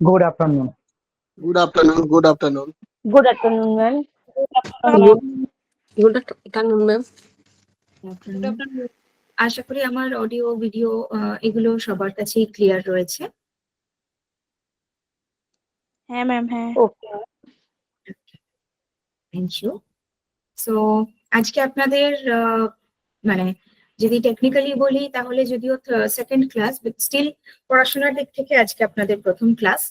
Good afternoon. Good afternoon. Good afternoon. Good afternoon, ma'am. Good afternoon, ma'am. Good afternoon. আশা করি আমার audio video এগুলো সবার কাছেই clear রয়েছে। হ্যাঁ ম্যাম, হ্যাঁ। ওকে, থ্যাংক ইউ। সো আজকে আপনাদের মানে যদি টেকনিক্যালি বলি তাহলে যদিও সেকেন্ড ক্লাস, বাট স্টিল পড়াশোনার দিক থেকে আজকে আপনাদের প্রথম ক্লাস।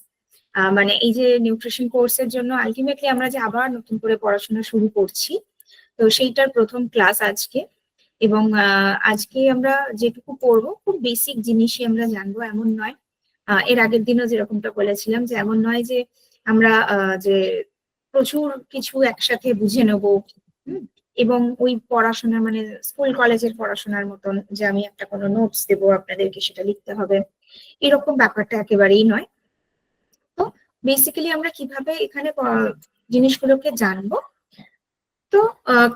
মানে এই যে নিউট্রিশন কোর্সের জন্য আলটিমেটলি আমরা যে আবার নতুন করে পড়াশোনা শুরু করছি, তো সেইটার প্রথম ক্লাস আজকে। এবং আজকে আমরা যেটুকু পড়বো খুব বেসিক জিনিসই আমরা জানবো, এমন নয়। এর আগের দিনও যেরকমটা বলেছিলাম যে এমন নয় যে আমরা যে প্রচুর কিছু একসাথে বুঝে নেবো এবং ওই পড়াশোনা মানে স্কুল কলেজের পড়াশোনার মতন যে আমি একটা কোনো নোটস দেবো আপনাদেরকে সেটা লিখতে হবে, এরকম ব্যাপারটা একেবারেই নয়। তো বেসিক্যালি আমরা কিভাবে এখানে জিনিসগুলোকে জানবো, তো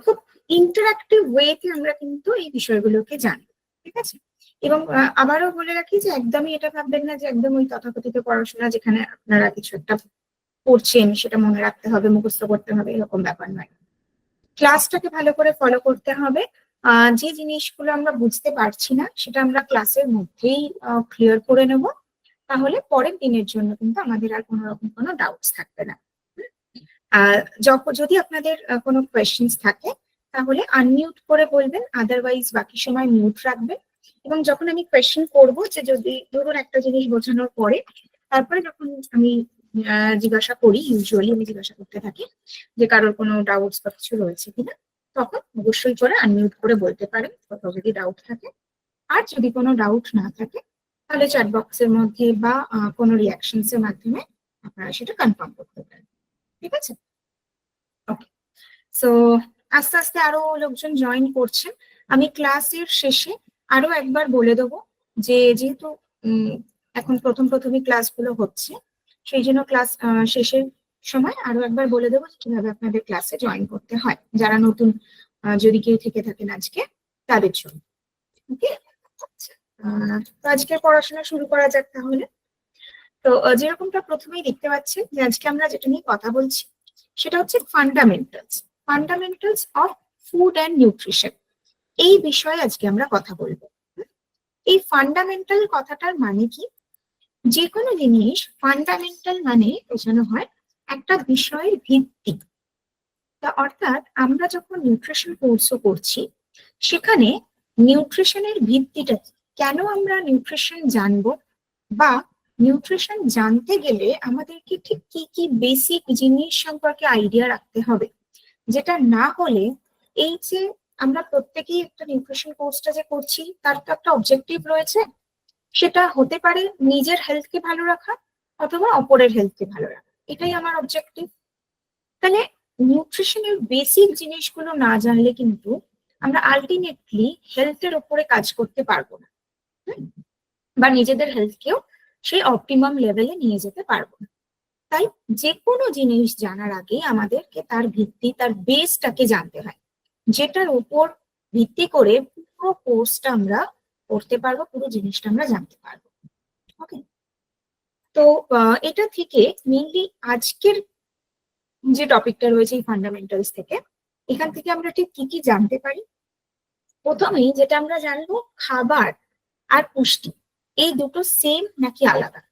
খুব ইন্টারঅ্যাক্টিভ ওয়েতে আমরা কিন্তু এই বিষয়গুলোকে জানবো, ঠিক আছে? এবং আবারও বলে রাখি যে একদমই এটা ভাববেন না যে একদম ওই তথাকথিত পড়াশোনা যেখানে আপনারা কিছু একটা পড়ছেন সেটা মনে রাখতে হবে, মুখস্থ করতে হবে, এরকম ব্যাপার নয়। ক্লাসটাকে ভালো করে ফলো করতে হবে। যে জিনিসগুলো আমরা বুঝতে পারছি না সেটা আমরা ক্লাসের মধ্যেই ক্লিয়ার করে নেব, তাহলে পরের দিনের জন্য কিন্তু আমাদের আর কোনো রকম কোনো ডাউটস থাকবে না। যদি আপনাদের কোনো কোয়েশ্চেন্স থাকে তাহলে আনমিউট করে বলবেন, আদারওয়াইজ বাকি সময় মিউট রাখবেন। এবং যখন আমি কোয়েশ্চেন করবো, যে যদি ধরুন একটা জিনিস বোঝানোর পরে তারপরে যখন আমি জিজ্ঞাসা করি, ইউজুয়ালি আমি জিজ্ঞাসা করতে থাকি যে কারোর কোনো ডাউটস বা কিছু রয়েছে কিনা, তখন অবশ্যই করে আনমিউট করে বলতে পারেন কোথাও যদি ডাউট থাকে। আর যদি কোনো ডাউট না থাকে তাহলে চ্যাট বক্সের মধ্যে বা কোনো রিয়াকশনস এর মাধ্যমে আপনারা সেটা কনফার্ম করতে পারেন, ঠিক আছে? ওকে, সো আস্তে আস্তে আরো লোকজন জয়েন করছেন। আমি ক্লাসের শেষে আরো একবার বলে দেবো যে যেহেতু এখন প্রথমই ক্লাসগুলো হচ্ছে, সেই জন্য ক্লাস শেষের সময় আরো একবার বলে দেবো কিভাবে আপনাদের ক্লাসে জয়েন করতে হয়, যারা নতুন যদি কেউ থেকে থাকেন আজকে তাদের জন্য। ওকে, তো আজকের পড়াশোনা শুরু করা যাক তাহলে। তো যেরকমটা প্রথমেই দেখতে পাচ্ছেন যে আজকে আমরা যেটা নিয়ে কথা বলছি সেটা হচ্ছে fundamentals of food and nutrition. এই বিষয়ে আজকে আমরা কথা বলবো। এই ফান্ডামেন্টাল কথাটার মানে কি? যে কোনো জিনিস ফান্ডামেন্টাল মানে বোঝানো হয় একটা বিষয়ের ভিত্তি। তা অর্থাৎ আমরা যখন নিউট্রিশন কোর্সও করছি সেখানে নিউট্রিশনের ভিত্তিটা কেন আমরা নিউট্রিশন জানবো, বা নিউট্রিশন জানতে গেলে আমাদেরকে ঠিক কি কি বেসিক জিনিস সম্পর্কে আইডিয়া রাখতে হবে, যেটা না হলে এই যে আমরা প্রত্যেকেই একটা নিউট্রিশন কোর্সটা যে করছি তার তো একটা অবজেক্টিভ রয়েছে, সেটা হতে পারে নিজের হেলথকে ভালো রাখা অথবা অপরের হেলথকে ভালো রাখা, এটাই আমার অবজেক্টিভ। তাহলে নিউট্রিশনের বেসিক জিনিসগুলো না জানলে কিন্তু আমরা আলটিমেটলি হেলথের উপরে কাজ করতে পারবো না, বা নিজেদের হেলথকেও সেই অপটিমাম লেভেলে নিয়ে যেতে পারবো না। তাই যে কোনো জিনিস জানার আগে আমাদেরকে তার ভিত্তি, তার বেসটাকে জানতে হয়, যেটার উপর ভিত্তি করে পুরো কোর্সটা আমরা করতে পারবো, পুরো জিনিসটা আমরা জানতে পারবো। ওকে, তো এটা থেকে মেইনলি আজকের যে টপিকটা রয়েছে এই ফান্ডামেন্টালস থেকে, এখান থেকে আমরা ঠিক কি কি জানতে পারি। প্রথমেই যেটা আমরা জানবো, খাবার আর পুষ্টি এই দুটো সেম নাকি আলাদা,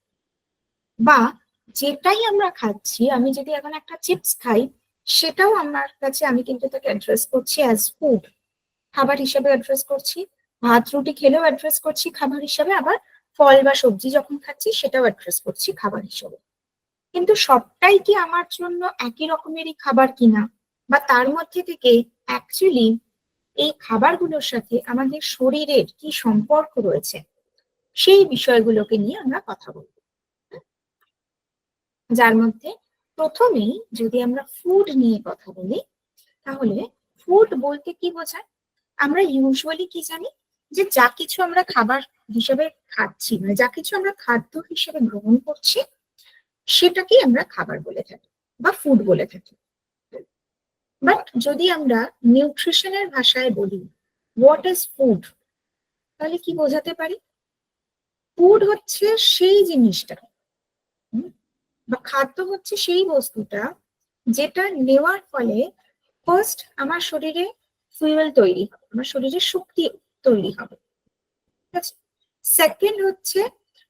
বা যেটাই আমরা খাচ্ছি, আমি যদি এখন একটা চিপস খাই সেটাও আমার কাছে, আমি কিন্তু তাকে অ্যাড্রেস করছি অ্যাজ ফুড, খাবার হিসেবে অ্যাড্রেস করছি। ভাত রুটি খেলেও অ্যাড্রেস করছি খাবার হিসেবে, আবার ফল বা সবজি যখন খাচ্ছি সেটাও অ্যাড্রেস করছি খাবার হিসেবে। কিন্তু সবটাই কি আমার জন্য একই রকমেরই খাবার কিনা, বা তার মধ্যে থেকে অ্যাকচুয়ালি এই খাবারগুলোর সাথে আমাদের শরীরের কি সম্পর্ক রয়েছে, সেই বিষয়গুলোকে নিয়ে আমরা কথা বলবো। যার মধ্যে প্রথমেই যদি আমরা ফুড নিয়ে কথা বলি, তাহলে ফুড বলতে কি বোঝায়? আমরা ইউজুয়ালি কি জানি যে যা কিছু আমরা খাবার হিসেবে খাচ্ছি, মানে যা কিছু আমরা খাদ্য হিসেবে গ্রহণ করছি সেটাকেই আমরা খাবার বলে থাকি বা ফুড বলে থাকি। বাট যদি আমরা নিউট্রিশনের ভাষায় বলি হোয়াট ইজ ফুড, তাহলে কি বোঝাতে পারি? ফুড হচ্ছে সেই জিনিসটা বা খাদ্য হচ্ছে সেই বস্তুটা যেটা নেওয়ার ফলে ফার্স্ট আমার শরীরে ফুয়েল তৈরি হবে, আমার শরীরে শক্তি তৈরি হবে, ঠিক আছে। সেকেন্ড হচ্ছে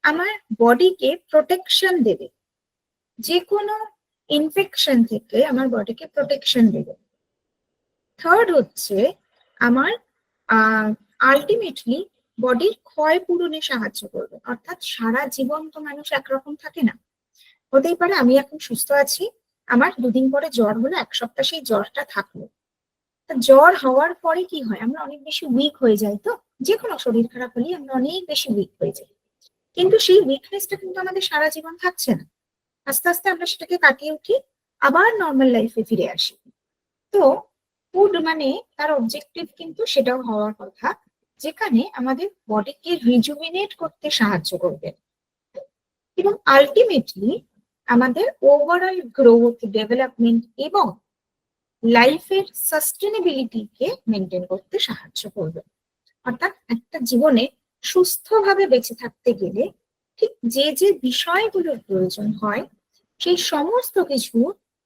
আমার বডিকে প্রোটেকশন দেবে, যে কোনো ইনফেকশন থেকে আমার বডিকে প্রোটেকশন দেবে। থার্ড হচ্ছে আমার আলটিমেটলি বডির ক্ষয় পূরণে সাহায্য করবে। অর্থাৎ সারা জীবন তো মানুষ একরকম থাকে না, হতেই পারে আমি এখন সুস্থ আছি, আমার দুদিন পরে জ্বর হলো, এক সপ্তাহ সেই জ্বরটা থাকলো। তা জ্বর হওয়ার পরে কি হয়, আমরা অনেক বেশি উইক হয়ে যাই। তো যে কোনো শরীর খারাপ হলে আমরা অনেক বেশি উইক হয়ে যাই, কিন্তু সেই উইকনেসটা কিন্তু আমাদের সারা জীবন থাকছে না। আস্তে আস্তে আমরা সেটাকে কাটিয়ে উঠি, আবার নর্মাল লাইফে ফিরে আসি। তো ফুড মানে তার অবজেক্টিভ কিন্তু সেটাও হওয়ার কথা, যেখানে আমাদের বডিকে রিজুমিনেট করতে সাহায্য করবে এবং আলটিমেটলি আমাদের ওভারঅল গ্রোথ, ডেভেলপমেন্ট এবং লাইফের সাস্টেনেবিলিটিকে মেনটেন করতে সাহায্য করবে। অর্থাৎ একটা জীবনে সুস্থভাবে বেঁচে থাকতে গেলে ঠিক যে যে বিষয়গুলোর প্রয়োজন হয় সেই সমস্ত কিছু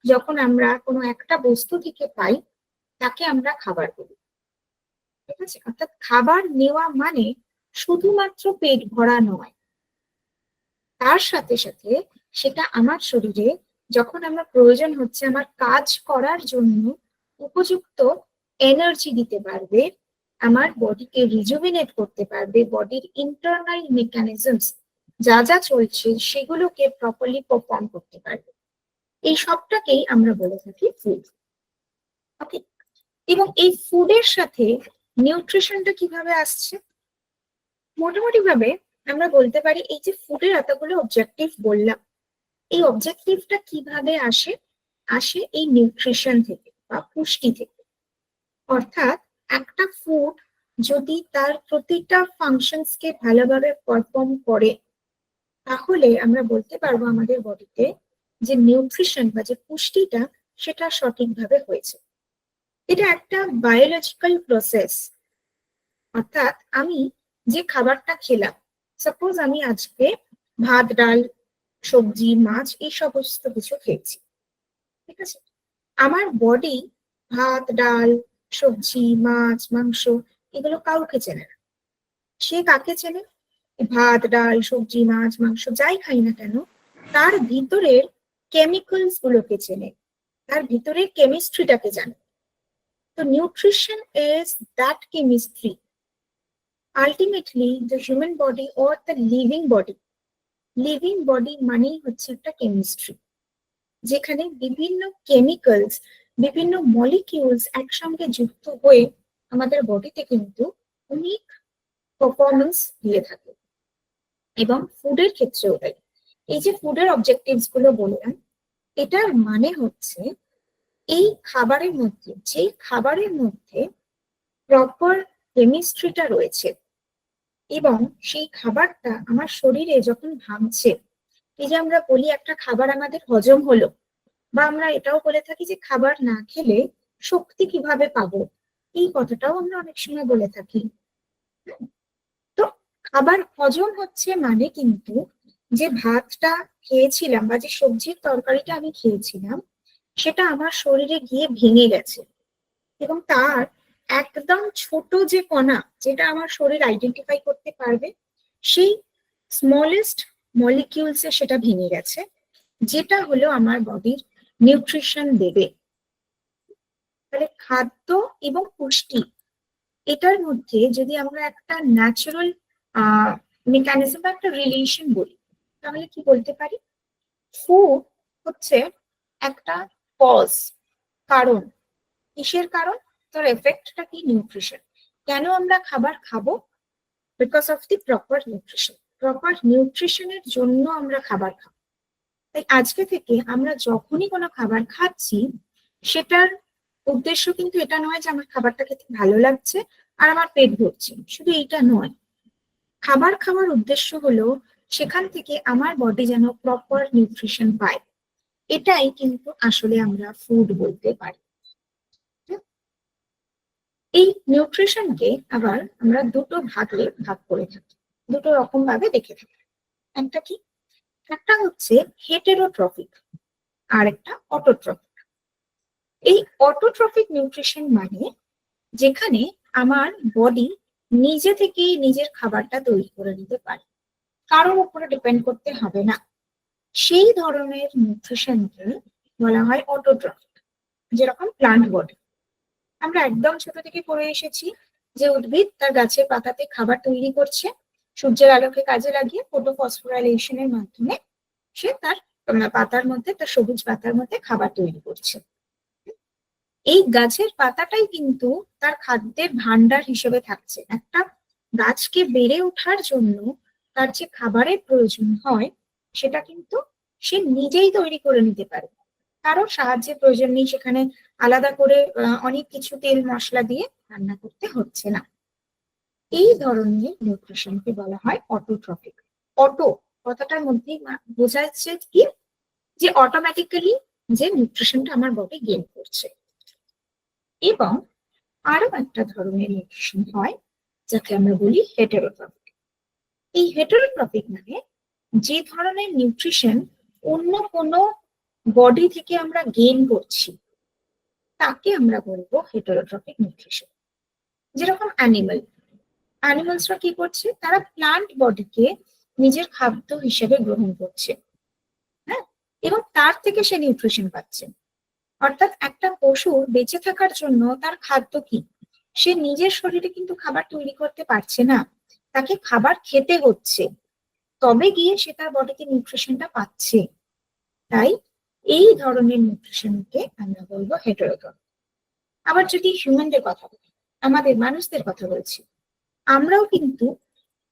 যখন আমরা কোনো একটা বস্তু থেকে পাই তাকে আমরা খাবার বলি, ঠিক আছে। অর্থাৎ খাবার নেওয়া মানে শুধুমাত্র পেট ভরা নয়, তার সাথে সাথে সেটা আমার শরীরে যখন আমার প্রয়োজন হচ্ছে আমার কাজ করার জন্য উপযুক্ত এনার্জি দিতে পারবে, আমার বডিকে রিজুভিনেট করতে পারবে, বডির ইন্টারনাল মেকানিজমস যা যা চলছে সেগুলোকে প্রপারলি পারফর্ম করতে পারবে। এই সবটাকেই আমরা বলে থাকি ফুড। ওকে, এবং এই ফুডের সাথে নিউট্রিশনটা কিভাবে আসছে? মোটামুটি ভাবে আমরা বলতে পারি এই যে ফুডের এতগুলো অবজেক্টিভ বললাম, এই অবজেক্টিভটা কিভাবে আসে? আসে এই নিউট্রিশন থেকে বা পুষ্টি থেকে। অর্থাৎ একটা ফুড যদি তার প্রতিটা ফাংশনসকে ভালোভাবে পারফর্ম করে তাহলে আমরা বলতে পারবো আমাদের বডিতে যে নিউট্রিশন বা যে পুষ্টিটা সেটা সঠিকভাবে হয়েছে। এটা একটা বায়োলজিক্যাল প্রসেস। অর্থাৎ আমি যে খাবারটা খেলাম, সাপোজ আমি আজকে ভাত, ডাল, সবজি, মাছ এই সমস্ত কিছু খেয়েছি, ঠিক আছে। আমার বডি ভাত, ডাল, সবজি, মাছ, মাংস এগুলো কাউকে চেনে না। সে কাকে চেনে? ভাত, ডাল, সবজি, মাছ, মাংস যাই খাই না কেন তার ভিতরের কেমিক্যালস গুলোকে চেনে, তার ভিতরের কেমিস্ট্রিটাকে জানে। তো nutrition is that chemistry. Ultimately the human body or the living body মানেই হচ্ছে একটা কেমিস্ট্রি, যেখানে বিভিন্ন কেমিক্যালস, বিভিন্ন মলিকিউলস একসঙ্গে যুক্ত হয়ে আমাদের বডিতে কিন্তু অনেক পারফরমেন্স দিয়ে থাকে। এবং ফুডের ক্ষেত্রেও তাই। এই যে ফুডের অবজেক্টিভস গুলো বললাম, এটার মানে হচ্ছে এই খাবারের মধ্যে, যে খাবারের মধ্যে প্রপার কেমিস্ট্রিটা রয়েছে এবং সেই খাবারটা আমার শরীরে যখন ভাঙছে, এই যে আমরা বলি একটা খাবার আমাদের হজম হলো, বা আমরা এটাও বলে থাকি যে খাবার না খেলে শক্তি কিভাবে পাবো, এই কথাটাও আমরা অনেক সময় বলে থাকি। তো খাবার হজম হচ্ছে মানে কিন্তু যে ভাতটা খেয়েছিলাম বা যে সবজির তরকারিটা আমি খেয়েছিলাম সেটা আমার শরীরে গিয়ে ভেঙে গেছে এবং তার একদম ছোট যে কণা যেটা আমার শরীর আইডেন্টিফাই করতে পারবে সেই স্মলেস্ট মলিকিউলসে সেটা ভেঙে গেছে, যেটা হলো আমার বডির নিউট্রিশন দেবে। তাহলে খাদ্য এবং পুষ্টি এটার মধ্যে যদি আমরা একটা ন্যাচারাল মেকানিজম বা একটা রিলেশন বলি তাহলে কি বলতে পারি? ফুড হচ্ছে একটা কজ, কারণ। কিসের কারণ? তার এফেক্টটা কি? নিউট্রিশন। কেন আমরা খাবার খাবো? Because of the proper nutrition. Proper নিউট্রিশনের জন্য আমরা খাবার খাবো। তাই আজকে থেকে আমরা যখনই কোনো খাবার খাচ্ছি সেটার উদ্দেশ্য কিন্তু এটা নয় যে আমার খাবারটা খেতে ভালো লাগছে আর আমার পেট ভরছে, শুধু এইটা নয়। খাবার খাওয়ার উদ্দেশ্য হলো সেখান থেকে আমার বডি যেন প্রপার নিউট্রিশন পায়। এটাই কিন্তু আসলে আমরা ফুড বলতে পারি। এই নিউট্রিশনকে আবার আমরা দুটো ভাগে ভাগ করে থাকি, দুটো রকম ভাবে দেখে থাকি। একটা কি? একটা হচ্ছে হেটেরোট্রফিক আর একটা অটোট্রফিক। এই অটোট্রফিক নিউট্রিশন মানে যেখানে আমার বডি নিজে থেকেই নিজের খাবারটা তৈরি করে নিতে পারে, কারোর উপরে ডিপেন্ড করতে হবে না, সেই ধরনের নিউট্রিশনকে বলা হয় অটোট্রফিক। যেরকম প্লান্ট বডি, আমরা একদম ছোট থেকে পড়ে এসেছি যে উদ্ভিদ তার গাছের পাতাতে খাবার তৈরি করছে, সূর্যের আলোকে কাজে লাগিয়ে ফটোফসফোরাইলেশনের মাধ্যমে সে তার পাতার মধ্যে, তার সবুজ পাতার মধ্যে খাবার তৈরি করছে। এই গাছের পাতাটাই কিন্তু তার খাদ্যের ভান্ডার হিসেবে থাকছে। একটা গাছকে বেড়ে ওঠার জন্য তার যে খাবারের প্রয়োজন হয় সেটা কিন্তু সে নিজেই তৈরি করে নিতে পারে, কারোর সাহায্যের প্রয়োজন নেই, সেখানে আলাদা করে অনেক কিছু তেল মশলা দিয়ে রান্না করতে হচ্ছে না। এই ধরনের নিউট্রিশনকে বলা হয় অটোট্রফিক। অটো কথাটার মধ্যেই বোঝাচ্ছে কি, যে অটোমেটিক্যালি যে নিউট্রিশনটা আমার বডি গেইন করছে। এবং আরো একটা ধরনের নিউট্রিশন হয় যাকে আমরা বলি হেটেরোট্রফিক। এই হেটেরোট্রফিক মানে যে ধরনের নিউট্রিশন অন্য কোনো বডি থেকে আমরা গেইন করছি তাকে আমরা বলবো হেটেরোট্রফিক নিউট্রিশন। যেরকম অ্যানিমালসরা কি করছে, তারা প্লান্ট বডিকে নিজের খাদ্য হিসেবে গ্রহণ করছে, হ্যাঁ, এবং তার থেকে সে নিউট্রিশন পাচ্ছে। অর্থাৎ একটা পশু বেঁচে থাকার জন্য তার খাদ্য কি, সে নিজের শরীরে কিন্তু খাবার তৈরি করতে পারছে না, তাকে খাবার খেতে হচ্ছে, তবে গিয়ে সে তার বডিতে নিউট্রিশনটা পাচ্ছে। তাই এই ধরনের নিউট্রিশনকে আমরা বলবো হেটেরোট্রফিক। আবার যদি হিউম্যানদের কথা বলি, আমাদের মানুষদের কথা বলছি, আমরাও কিন্তু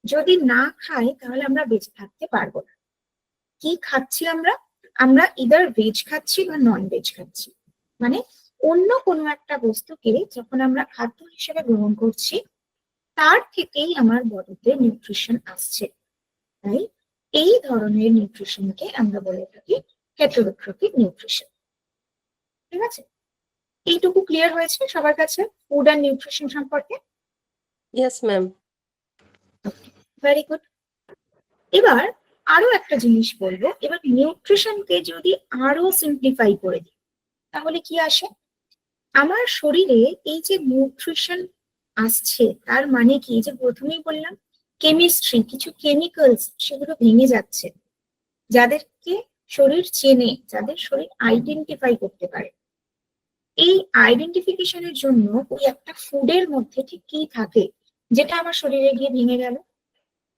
যদি না খাই তাহলে আমরা বেঁচে থাকতে পারবো না। কি খাচ্ছি আমরা? আমরা ইদার ভেজ খাচ্ছি বা নন ভেজ খাচ্ছি, মানে অন্য কোনো একটা বস্তুকে যখন আমরা খাদ্য হিসেবে গ্রহণ করছি তার থেকেই আমার বডিতে নিউট্রিশন আসছে। তাই এই ধরনের নিউট্রিশনকে আমরা বলে থাকি হেটেরোট্রফিক নিউট্রিশন। ঠিক আছে, এইটুকু ক্লিয়ার হয়েছে সবার কাছে ফুড অ্যান্ড নিউট্রিশন সম্পর্কে? Yes, ma'am. Very good. এবার আরো একটা জিনিস বলবো, এবার নিউট্রিশনকে যদি আরো সিম্পলিফাই করে দিই তাহলে কি আসে? আমার শরীরে এই যে নিউট্রিশন আসছে তার মানে কি, যে প্রথমেই বললাম কেমিস্ট্রি, কিছু কেমিক্যালস সেগুলো ভেঙে যাচ্ছে, যাদেরকে শরীর চেনে, যাদের শরীর আইডেন্টিফাই করতে পারে। এই আইডেন্টিফিকেশনের জন্য ওই একটা ফুডের মধ্যে ঠিক কি থাকে যেটা আমার শরীরে গিয়ে ভেঙে গেল?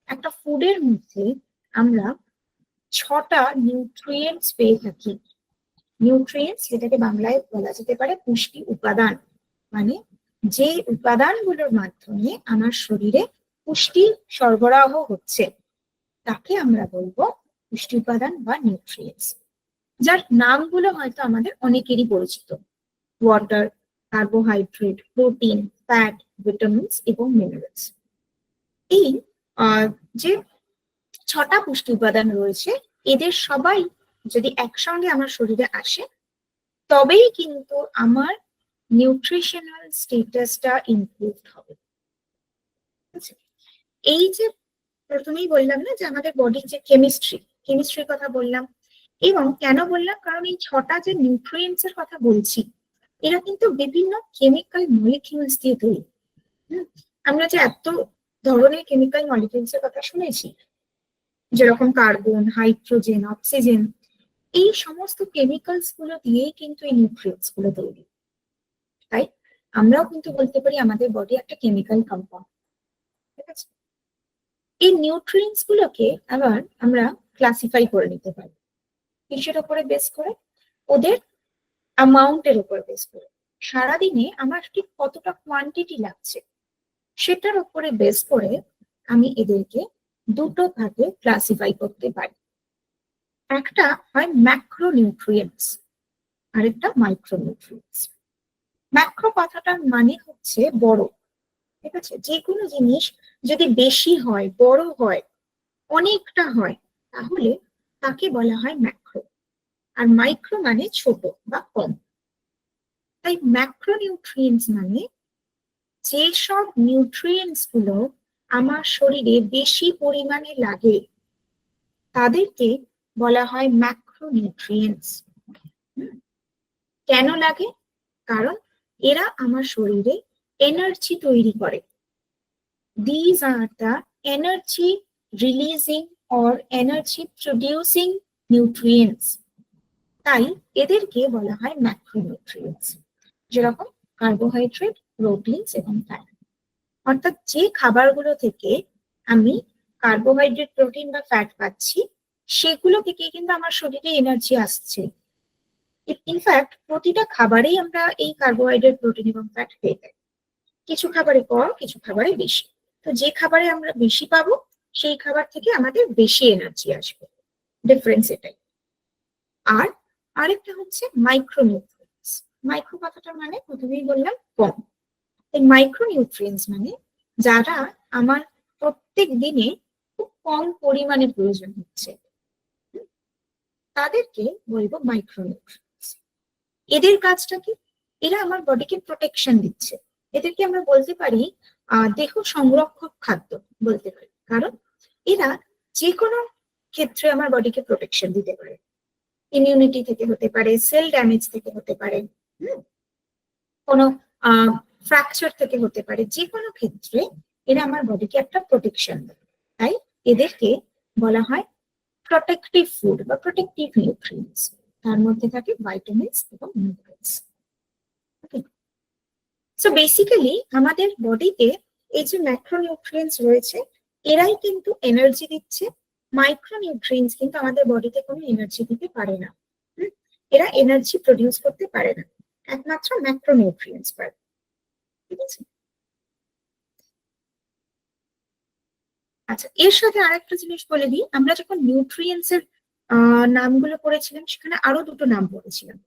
একটা ফুডের মধ্যে আমরা 6টা নিউট্রিয়েন্টস পেয়ে থাকি। নিউট্রিয়েন্টস যেটাকে বাংলায় বলা যেতে পারে পুষ্টি উপাদান, মানে যে উপাদানগুলোর মাধ্যমে আমার শরীরে পুষ্টি সরবরাহ হচ্ছে তাকে আমরা বলবো পুষ্টি উপাদান বা নিউট্রিয়েন্টস, যার নামগুলো হয়তো আমাদের অনেকেরই পরিচিত: water, carbohydrate, protein, fat, vitamins এবং মিনারেলস। এই যে 6টা পুষ্টি উপাদান রয়েছে, এদের সবাই যদি একসঙ্গে আমার শরীরে আসে তবেই কিন্তু আমার নিউট্রিশনাল স্টেটাসটা ইমপ্রুভড হবে। এই যে প্রথমেই বললাম না যে আমাদের বডির যে কেমিস্ট্রির কথা বললাম, এবং কেন বললাম, কারণ এই 6টা যে নিউট্রিয়েন্টস এর কথা বলছি এরা কিন্তু বিভিন্ন কেমিক্যাল মলিকিউলস দিয়ে তৈরি। আমরা যে এত ধরনের কেমিক্যাল মলিকিউলস এর কথা শুনেছি, যেরকম কার্বন, হাইড্রোজেন, অক্সিজেন, এই সমস্ত কেমিক্যালস গুলো দিয়েই কিন্তু এই নিউট্রিয়েন্টস গুলো তৈরি। তাই আমরাও কিন্তু বলতে পারি আমাদের বডি একটা কেমিক্যাল কম্পাউন্ড। ঠিক আছে, এই নিউট্রিয়েন্টস গুলোকে আবার আমরা ক্লাসিফাই করে নিতে পারি কিসের উপরে বেস করে? ওদের অ্যামাউন্টের উপর বেস করে। সারাদিনে আমার ঠিক কতটা কোয়ান্টিটি লাগছে সেটার উপরে বেস করে আমি এদেরকে দুটো ভাগে ক্লাসিফাই করতে পারি। একটা হয় ম্যাক্রো নিউট্রিয়েন্টস, আরেকটা মাইক্রো নিউট্রিয়েন্টস। ম্যাক্রো কথাটার মানে হচ্ছে বড়। ঠিক আছে, যে কোনো জিনিস যদি বেশি হয়, বড় হয়, অনেকটা হয়, তাহলে তাকে বলা হয় ম্যাক্রো। আর মাইক্রো মানে ছোট বা কম। তাই ম্যাক্রো নিউট্রিয়েন্টস মানে যেসব নিউট্রিয়েন্টস গুলো আমার শরীরে বেশি পরিমাণে লাগে তাদেরকে বলা হয় ম্যাক্রোনিউট্রিয়েন্টস। কেন লাগে? কারণ এরা আমার শরীরে এনার্জি তৈরি করে। These are the energy releasing or energy producing nutrients. তাই এদেরকে বলা হয় ম্যাক্রোনিউট্রিয়েন্টস, যেরকম কার্বোহাইড্রেট, প্রোটিনস এবং ফ্যাট। অর্থাৎ যে খাবারগুলো থেকে আমি কার্বোহাইড্রেট, প্রোটিন বা ফ্যাট পাচ্ছি, সেগুলো থেকে কিন্তু আমার শরীরে এনার্জি আসছে। ইনফ্যাক্ট প্রতিটা খাবারেই আমরা এই কার্বোহাইড্রেট, প্রোটিন এবং ফ্যাট পেয়ে থাকি। কিছু খাবারে কম, কিছু খাবারে বেশি। তো যে খাবারে আমরা বেশি পাবো, সেই খাবার থেকে আমাদের বেশি এনার্জি আসবে। ডিফারেন্স এটাই। আর আরেকটা হচ্ছে মাইক্রোনিউট্রিয়েন্টস। মাইক্রো কথাটা মানে প্রথমেই বললাম কম। এই মাইক্রোনিউট্রিয়েন্টস মানে যারা আমার প্রত্যেক দিনে খুব কম পরিমাণে প্রয়োজন হচ্ছে, তাদেরকে বলবো মাইক্রোনিউট্রিয়েন্টস। এদের কাজটা কি? এরা আমার বডিকে প্রোটেকশন দিচ্ছে। এদেরকে আমরা বলতে পারি দেহ সংরক্ষক খাদ্য বলতে পারি, কারণ এরা যে কোনো ক্ষেত্রে আমার বডিকে প্রোটেকশন দিতে পারে। ইমিউনিটি থেকে হতে পারে, সেল ড্যামেজ থেকে হতে পারে, কোনো ফ্র্যাকচার থেকে হতে পারে। যে কোনো ক্ষেত্রে এরা আমার বডিকে একটা প্রোটেকশন দেয়। তাই এদেরকে বলা হয় প্রোটেক্টিভ ফুড বা প্রোটেক্টিভ নিউট্রিয়েন্টস। তার মধ্যে থাকে ভাইটামিনস এবং মিনারেলস। সো বেসিক্যালি আমাদের বডিতে এই যে ম্যাক্রোনিউট্রিয়েন্টস রয়েছে, এরাই কিন্তু এনার্জি দিচ্ছে। মাইক্রোনিউট্রিয়েন্টস কিন্তু আমাদের বডিতে কোনো এনার্জি দিতে পারে না। এরা এনার্জি প্রডিউস করতে পারে না, একমাত্র ম্যাক্রোনিউট্রিয়েন্টস পারে। ঠিক আছে? আচ্ছা, এর সাথে আরেকটা জিনিস বলে দিই, আমরা যখন নিউট্রিয়েন্টস এর নামগুলো পড়েছিলাম, সেখানে আরো দুটো নাম পড়েছিলাম।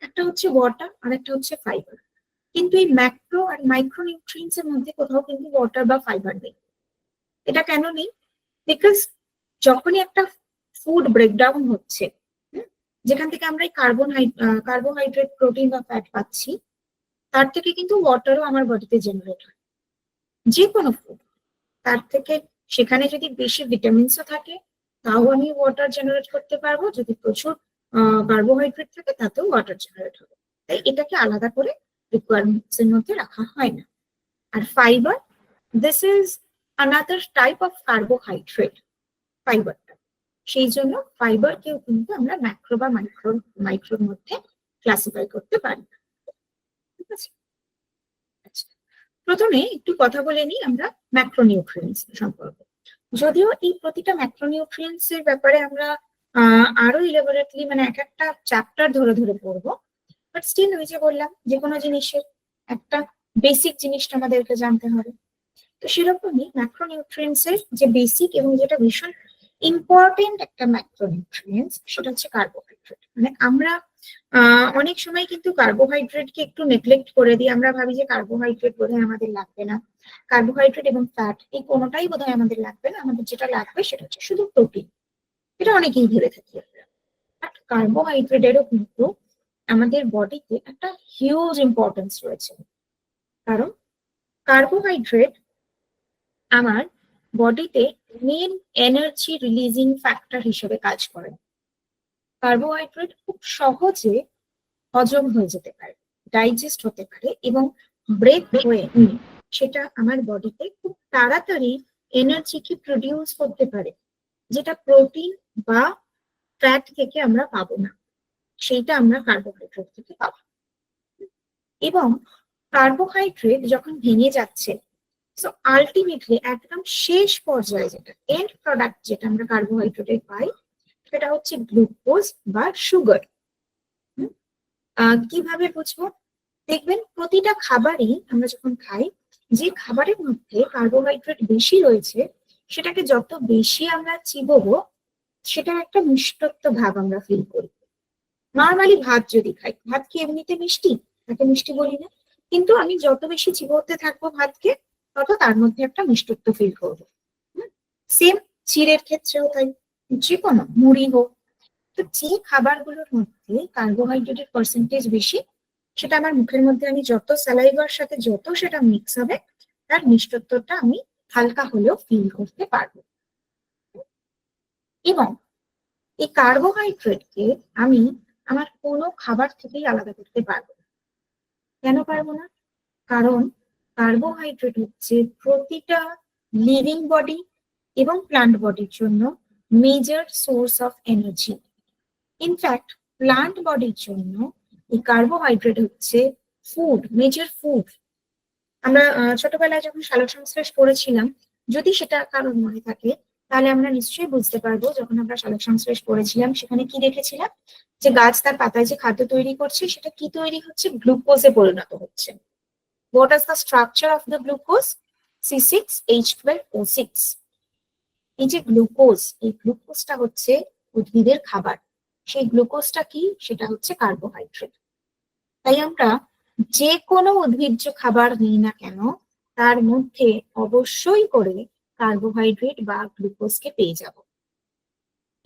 একটা হচ্ছে ওয়াটার আর একটা হচ্ছে ফাইবার। কিন্তু এই ম্যাক্রো আর মাইক্রো নিউট্রিয়েন্টস এর মধ্যে কোথাও কিন্তু ওয়াটার বা ফাইবার নেই। এটা কেন নেই? বিকজ যখনই একটা ফুড ব্রেকডাউন হচ্ছে, যেখান থেকে আমরা এই কার্বোহাইড্রেট, প্রোটিন বা ফ্যাট পাচ্ছি, তার থেকে কিন্তু ওয়াটারও আমার বডিতে জেনারেট হয়। যে কোনো ফুড, তার থেকে সেখানে যদি বেশি ভিটামিনসও থাকে, তাও আমি ওয়াটার জেনারেট করতে পারবো। যদি প্রচুর কার্বোহাইড্রেট থাকে, তাতেও ওয়াটার জেনারেট হবে। তাই এটাকে আলাদা করে রিকোয়ারমেন্টস এর মধ্যে রাখা হয় না। আর fibre, this is another type of carbohydrate, ফাইবারটা। সেই জন্য ফাইবারকেও কিন্তু আমরা ম্যাক্রো বা মাইক্রোর মধ্যে ক্লাসিফাই করতে পারি। ঠিক আছে? আচ্ছা, প্রথমে একটু কথা বলে নিই আমরা ম্যাক্রোনিউট্রিয়েন্টস সম্পর্কে। যদিও এই প্রতিটা ম্যাক্রোনিউট্রিয়েন্টস এর ব্যাপারে আমরা আরো ইলাবোরেটলি মানে এক একটা চ্যাপ্টার ধরে ধরে পড়বো, বাট স্টিল ওই যে বললাম, যে কোনো জিনিসের একটা বেসিক জিনিসটা আমাদেরকে জানতে হবে। তো সেরকমই ম্যাক্রোনিউট্রিয়েন্টস এর যে বেসিক এবং যেটা ভীষণ ইম্পর্টেন্ট একটা ম্যাক্রোনিউট্রিয়েন্টস, সেটা হচ্ছে কার্বোহাইড্রেট। মানে আমরা অনেক সময় কিন্তু কার্বোহাইড্রেটকে একটু নেগলেক্ট করে দিই। আমরা ভাবি যে কার্বোহাইড্রেট বোধহয় আমাদের লাগবে না, কার্বোহাইড্রেট এবং ফ্যাট এই কোনোটাই বোধহয় আমাদের লাগবে না, আমাদের যেটা লাগবে সেটা হচ্ছে শুধু প্রোটিন। এটা অনেকেই ভেবে থাকি আমরা। বাট কার্বোহাইড্রেটেরও কিন্তু আমাদের বডিতে একটা হিউজ ইম্পর্টেন্স রয়েছে। কারণ কার্বোহাইড্রেট আমার বডিতে মেন এনার্জি রিলিজিং ফ্যাক্টর হিসেবে কাজ করে। কার্বোহাইড্রেট খুব সহজে হজম হয়ে যেতে পারে, ডাইজেস্ট হতে পারে এবং ব্রেক হয়ে সেটা আমার বডিতে খুব তাড়াতাড়ি এনার্জিকে প্রডিউস করতে পারে, যেটা প্রোটিন বা ফ্যাট থেকে আমরা পাবো না, সেইটা আমরা কার্বোহাইড্রেট থেকে পাবো। এবং কার্বোহাইড্রেট যখন ভেঙে যাচ্ছে, সো আলটিমেটলি একদম শেষ পর্যায়ে যেটা এন্ড প্রোডাক্ট যেটা আমরা কার্বোহাইড্রেটে পাই, সেটা হচ্ছে গ্লুকোজ বা সুগার। কিভাবে বুঝবো? দেখবেন প্রতিটা খাবারই আমরা যখন খাই, যে খাবারের মধ্যে কার্বোহাইড্রেট বেশি রয়েছে, সেটাকে যত বেশি আমরা চিবোবো, সেটার একটা মিষ্টত্ব ভাব আমরা ফিল করি। নর্মালি ভাত যদি খাই, ভাত কি এমনিতে মিষ্টি? তাকে মিষ্টি বলি না, কিন্তু আমি যত বেশি চিবোতে থাকবো ভাতকে, তত তার মধ্যে একটা মিষ্টত্ব ফিল করবো। সেম চিড়ের ক্ষেত্রেও তাই, যে কোনো মুড়ি হোক। তো যে খাবারগুলোর মধ্যে কার্বোহাইড্রেটের পার্সেন্টেজ বেশি, সেটা আমার মুখের মধ্যে আমি যত স্যালাইভার সাথে যত সেটা মিক্স হবে, তার মিষ্টত্বটা আমি হালকা হলেও ফিল করতে পারবো। এবং এই কার্বোহাইড্রেটকে আমি আমার কোনো খাবার থেকেই আলাদা করতে পারবো না। কেন পারবো না? কারণ কার্বোহাইড্রেট হচ্ছে প্রতিটা লিভিং বডি এবং প্লান্ট বডির জন্য major source of energy. In fact plant বডির জন্য এই কার্বোহাইড্রেট হচ্ছে ফুড, মেজর ফুড। আমরা ছোটবেলায় যখন সালোক সংশ্লেষ পড়েছিলাম, যদি সেটা কারোর মনে থাকে তাহলে আমরা নিশ্চয়ই বুঝতে পারবো, যখন আমরা সালোক সংশ্লেষ পড়েছিলাম সেখানে কি দেখেছিলাম, যে গাছ তার পাতায় যে খাদ্য তৈরি করছে সেটা কি তৈরি হচ্ছে, গ্লুকোজে পরিণত হচ্ছে। What is the structure of the glucose? C6H12O6. এই যে গ্লুকোজ, এই গ্লুকোজটা হচ্ছে উদ্ভিদের খাবার। সেই গ্লুকোজটা কি? সেটা হচ্ছে কার্বোহাইড্রেট। তাই আমরা যে কোনো উদ্ভিজ্জ খাবার নিই না কেন, তার মধ্যে অবশ্যই করে কার্বোহাইড্রেট বা গ্লুকোজকে পেয়ে যাব।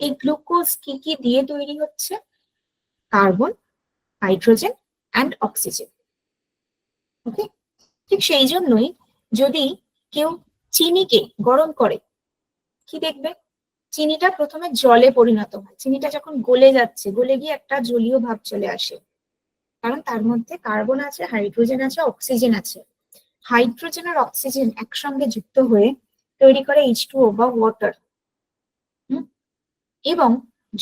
এই গ্লুকোজ কি কি দিয়ে তৈরি হচ্ছে? Carbon, hydrogen and oxygen. Okay, ঠিক সেই জন্যই যদি কেউ চিনিকে গরম করে, কি দেখবে, চিনিটা প্রথমে জলে পরিণত হয়। চিনিটা যখন গলে যাচ্ছে, গলে গিয়ে একটা জলীয় ভাব চলে আসে, কারণ তার মধ্যে কার্বন আছে, হাইড্রোজেন আছে, অক্সিজেন আছে। হাইড্রোজেন আর অক্সিজেন একসঙ্গে যুক্ত হয়ে তৈরি করে H2O বা ওয়াটার। এবং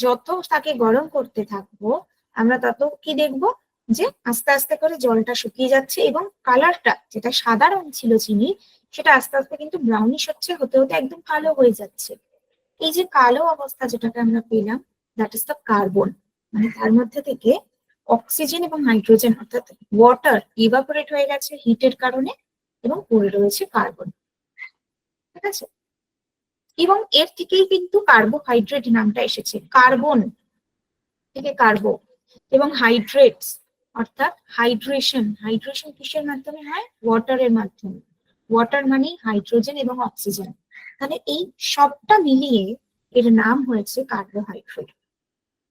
যত তাকে গরম করতে থাকবো আমরা তত কি দেখবো, যে আস্তে আস্তে করে জলটা শুকিয়ে যাচ্ছে এবং কালারটা, যেটা সাদা রং ছিল চিনি, সেটা আস্তে আস্তে কিন্তু ব্রাউনিশ হচ্ছে, হতে হতে একদম কালো হয়ে যাচ্ছে। এই যে কালো অবস্থা যেটাকে আমরা পেলাম, দ্যাট ইজ দ্য কার্বন। মানে তার মধ্যে থেকে অক্সিজেন এবং হাইড্রোজেন অর্থাৎ ওয়াটার ইভাপোরেট হয়ে গেছে হিটের কারণে, এবং পড়ে রয়েছে কার্বন। ঠিক আছে, এবং এর থেকেই কিন্তু কার্বোহাইড্রেট নামটা এসেছে, কার্বন থেকে কার্বো। এবং হাইড্রেটস অর্থাৎ হাইড্রেশন, হাইড্রেশন কিসের মাধ্যমে হয়? ওয়াটারের মাধ্যমে। ওয়াটার মানে হাইড্রোজেন এবং অক্সিজেন। তাহলে এই সবটা মিলিয়ে এর নাম হয়েছে কার্বোহাইড্রেট,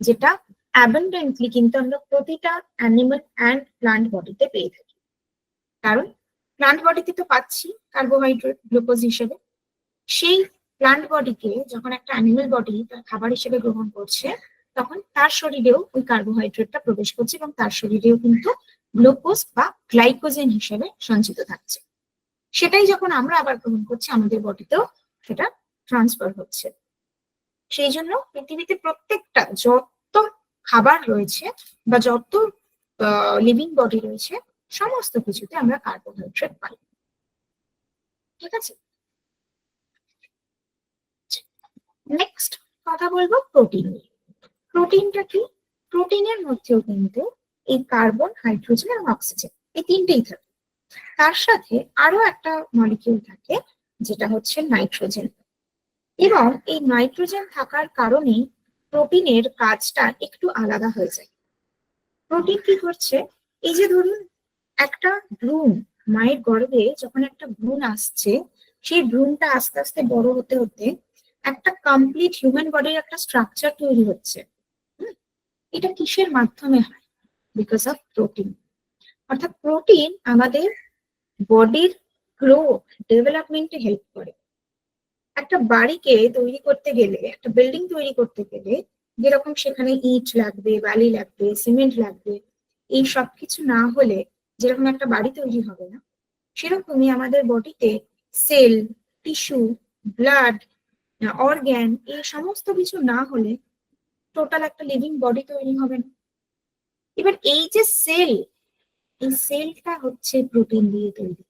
যেটা অ্যাবান্ডেন্টলি কিন্তু আমরা প্রতিটা অ্যানিমাল অ্যান্ড প্লান্ট বডিতে পেয়ে থাকি। কারণ প্লান্ট বডিতে তো পাচ্ছি কার্বোহাইড্রেট গ্লুকোজ হিসেবে, সেই প্লান্ট বডিকে যখন একটা অ্যানিমাল বডি তার খাবার হিসেবে গ্রহণ করছে, তখন তার শরীরেও ওই কার্বোহাইড্রেটটা প্রবেশ করছে এবং তার শরীরেও কিন্তু গ্লুকোজ বা গ্লাইকোজেন হিসেবে সঞ্চিত থাকছে। সেটাই যখন আমরা আবার গ্রহণ করছি, আমাদের বডিতেও সেটা ট্রান্সফার হচ্ছে। সেই জন্য পৃথিবীতে প্রত্যেকটা যত খাবার রয়েছে বা যত লিভিং বডি রয়েছে, সমস্ত কিছুতে আমরা কার্বোহাইড্রেট পাই। ঠিক আছে, নেক্সট কথা বলবো প্রোটিন নিয়ে। প্রোটিনটা কি? প্রোটিনের মধ্যেও কিন্তু এই কার্বন, হাইড্রোজেন এবং অক্সিজেন এই তিনটেই থাকে। তার সাথে আরো একটা মলিকিউল থাকে, যেটা হচ্ছে নাইট্রোজেন। এবং এই নাইট্রোজেন থাকার কারণেই প্রোটিনের কাজটা একটু আলাদা হয়ে যায়। প্রোটিন কি করছে? এই যে ধরুন একটা ভ্রূণ, মায়ের গর্ভে যখন একটা ভ্রূণ আসছে, সেই ভ্রূণটা আস্তে আস্তে বড় হতে হতে একটা কমপ্লিট হিউম্যান বডির একটা স্ট্রাকচার তৈরি হচ্ছে। এটা কিসের মাধ্যমে হয়? Because of protein. অর্থাৎ প্রোটিন আমাদের বডির গ্রোথ, ডেভেলপমেন্টে হেল্প করে। একটা বাড়িকে তৈরি করতে গেলে, একটা বিল্ডিং তৈরি করতে গেলে যেরকম সেখানে ইট লাগবে, বালি লাগবে, সিমেন্ট লাগবে, এই সব কিছু না হলে যেরকম একটা বাড়ি তৈরি হবে না, সেরকমই আমাদের বডিতে সেল, টিস্যু, ব্লাড, অর্গ্যান, এই সমস্ত কিছু না হলে টোটাল একটা লিভিং বডি তৈরি হবে না। এবার এই যে সেল, এই সেলটা হচ্ছে প্রোটিন দিয়ে তৈরি।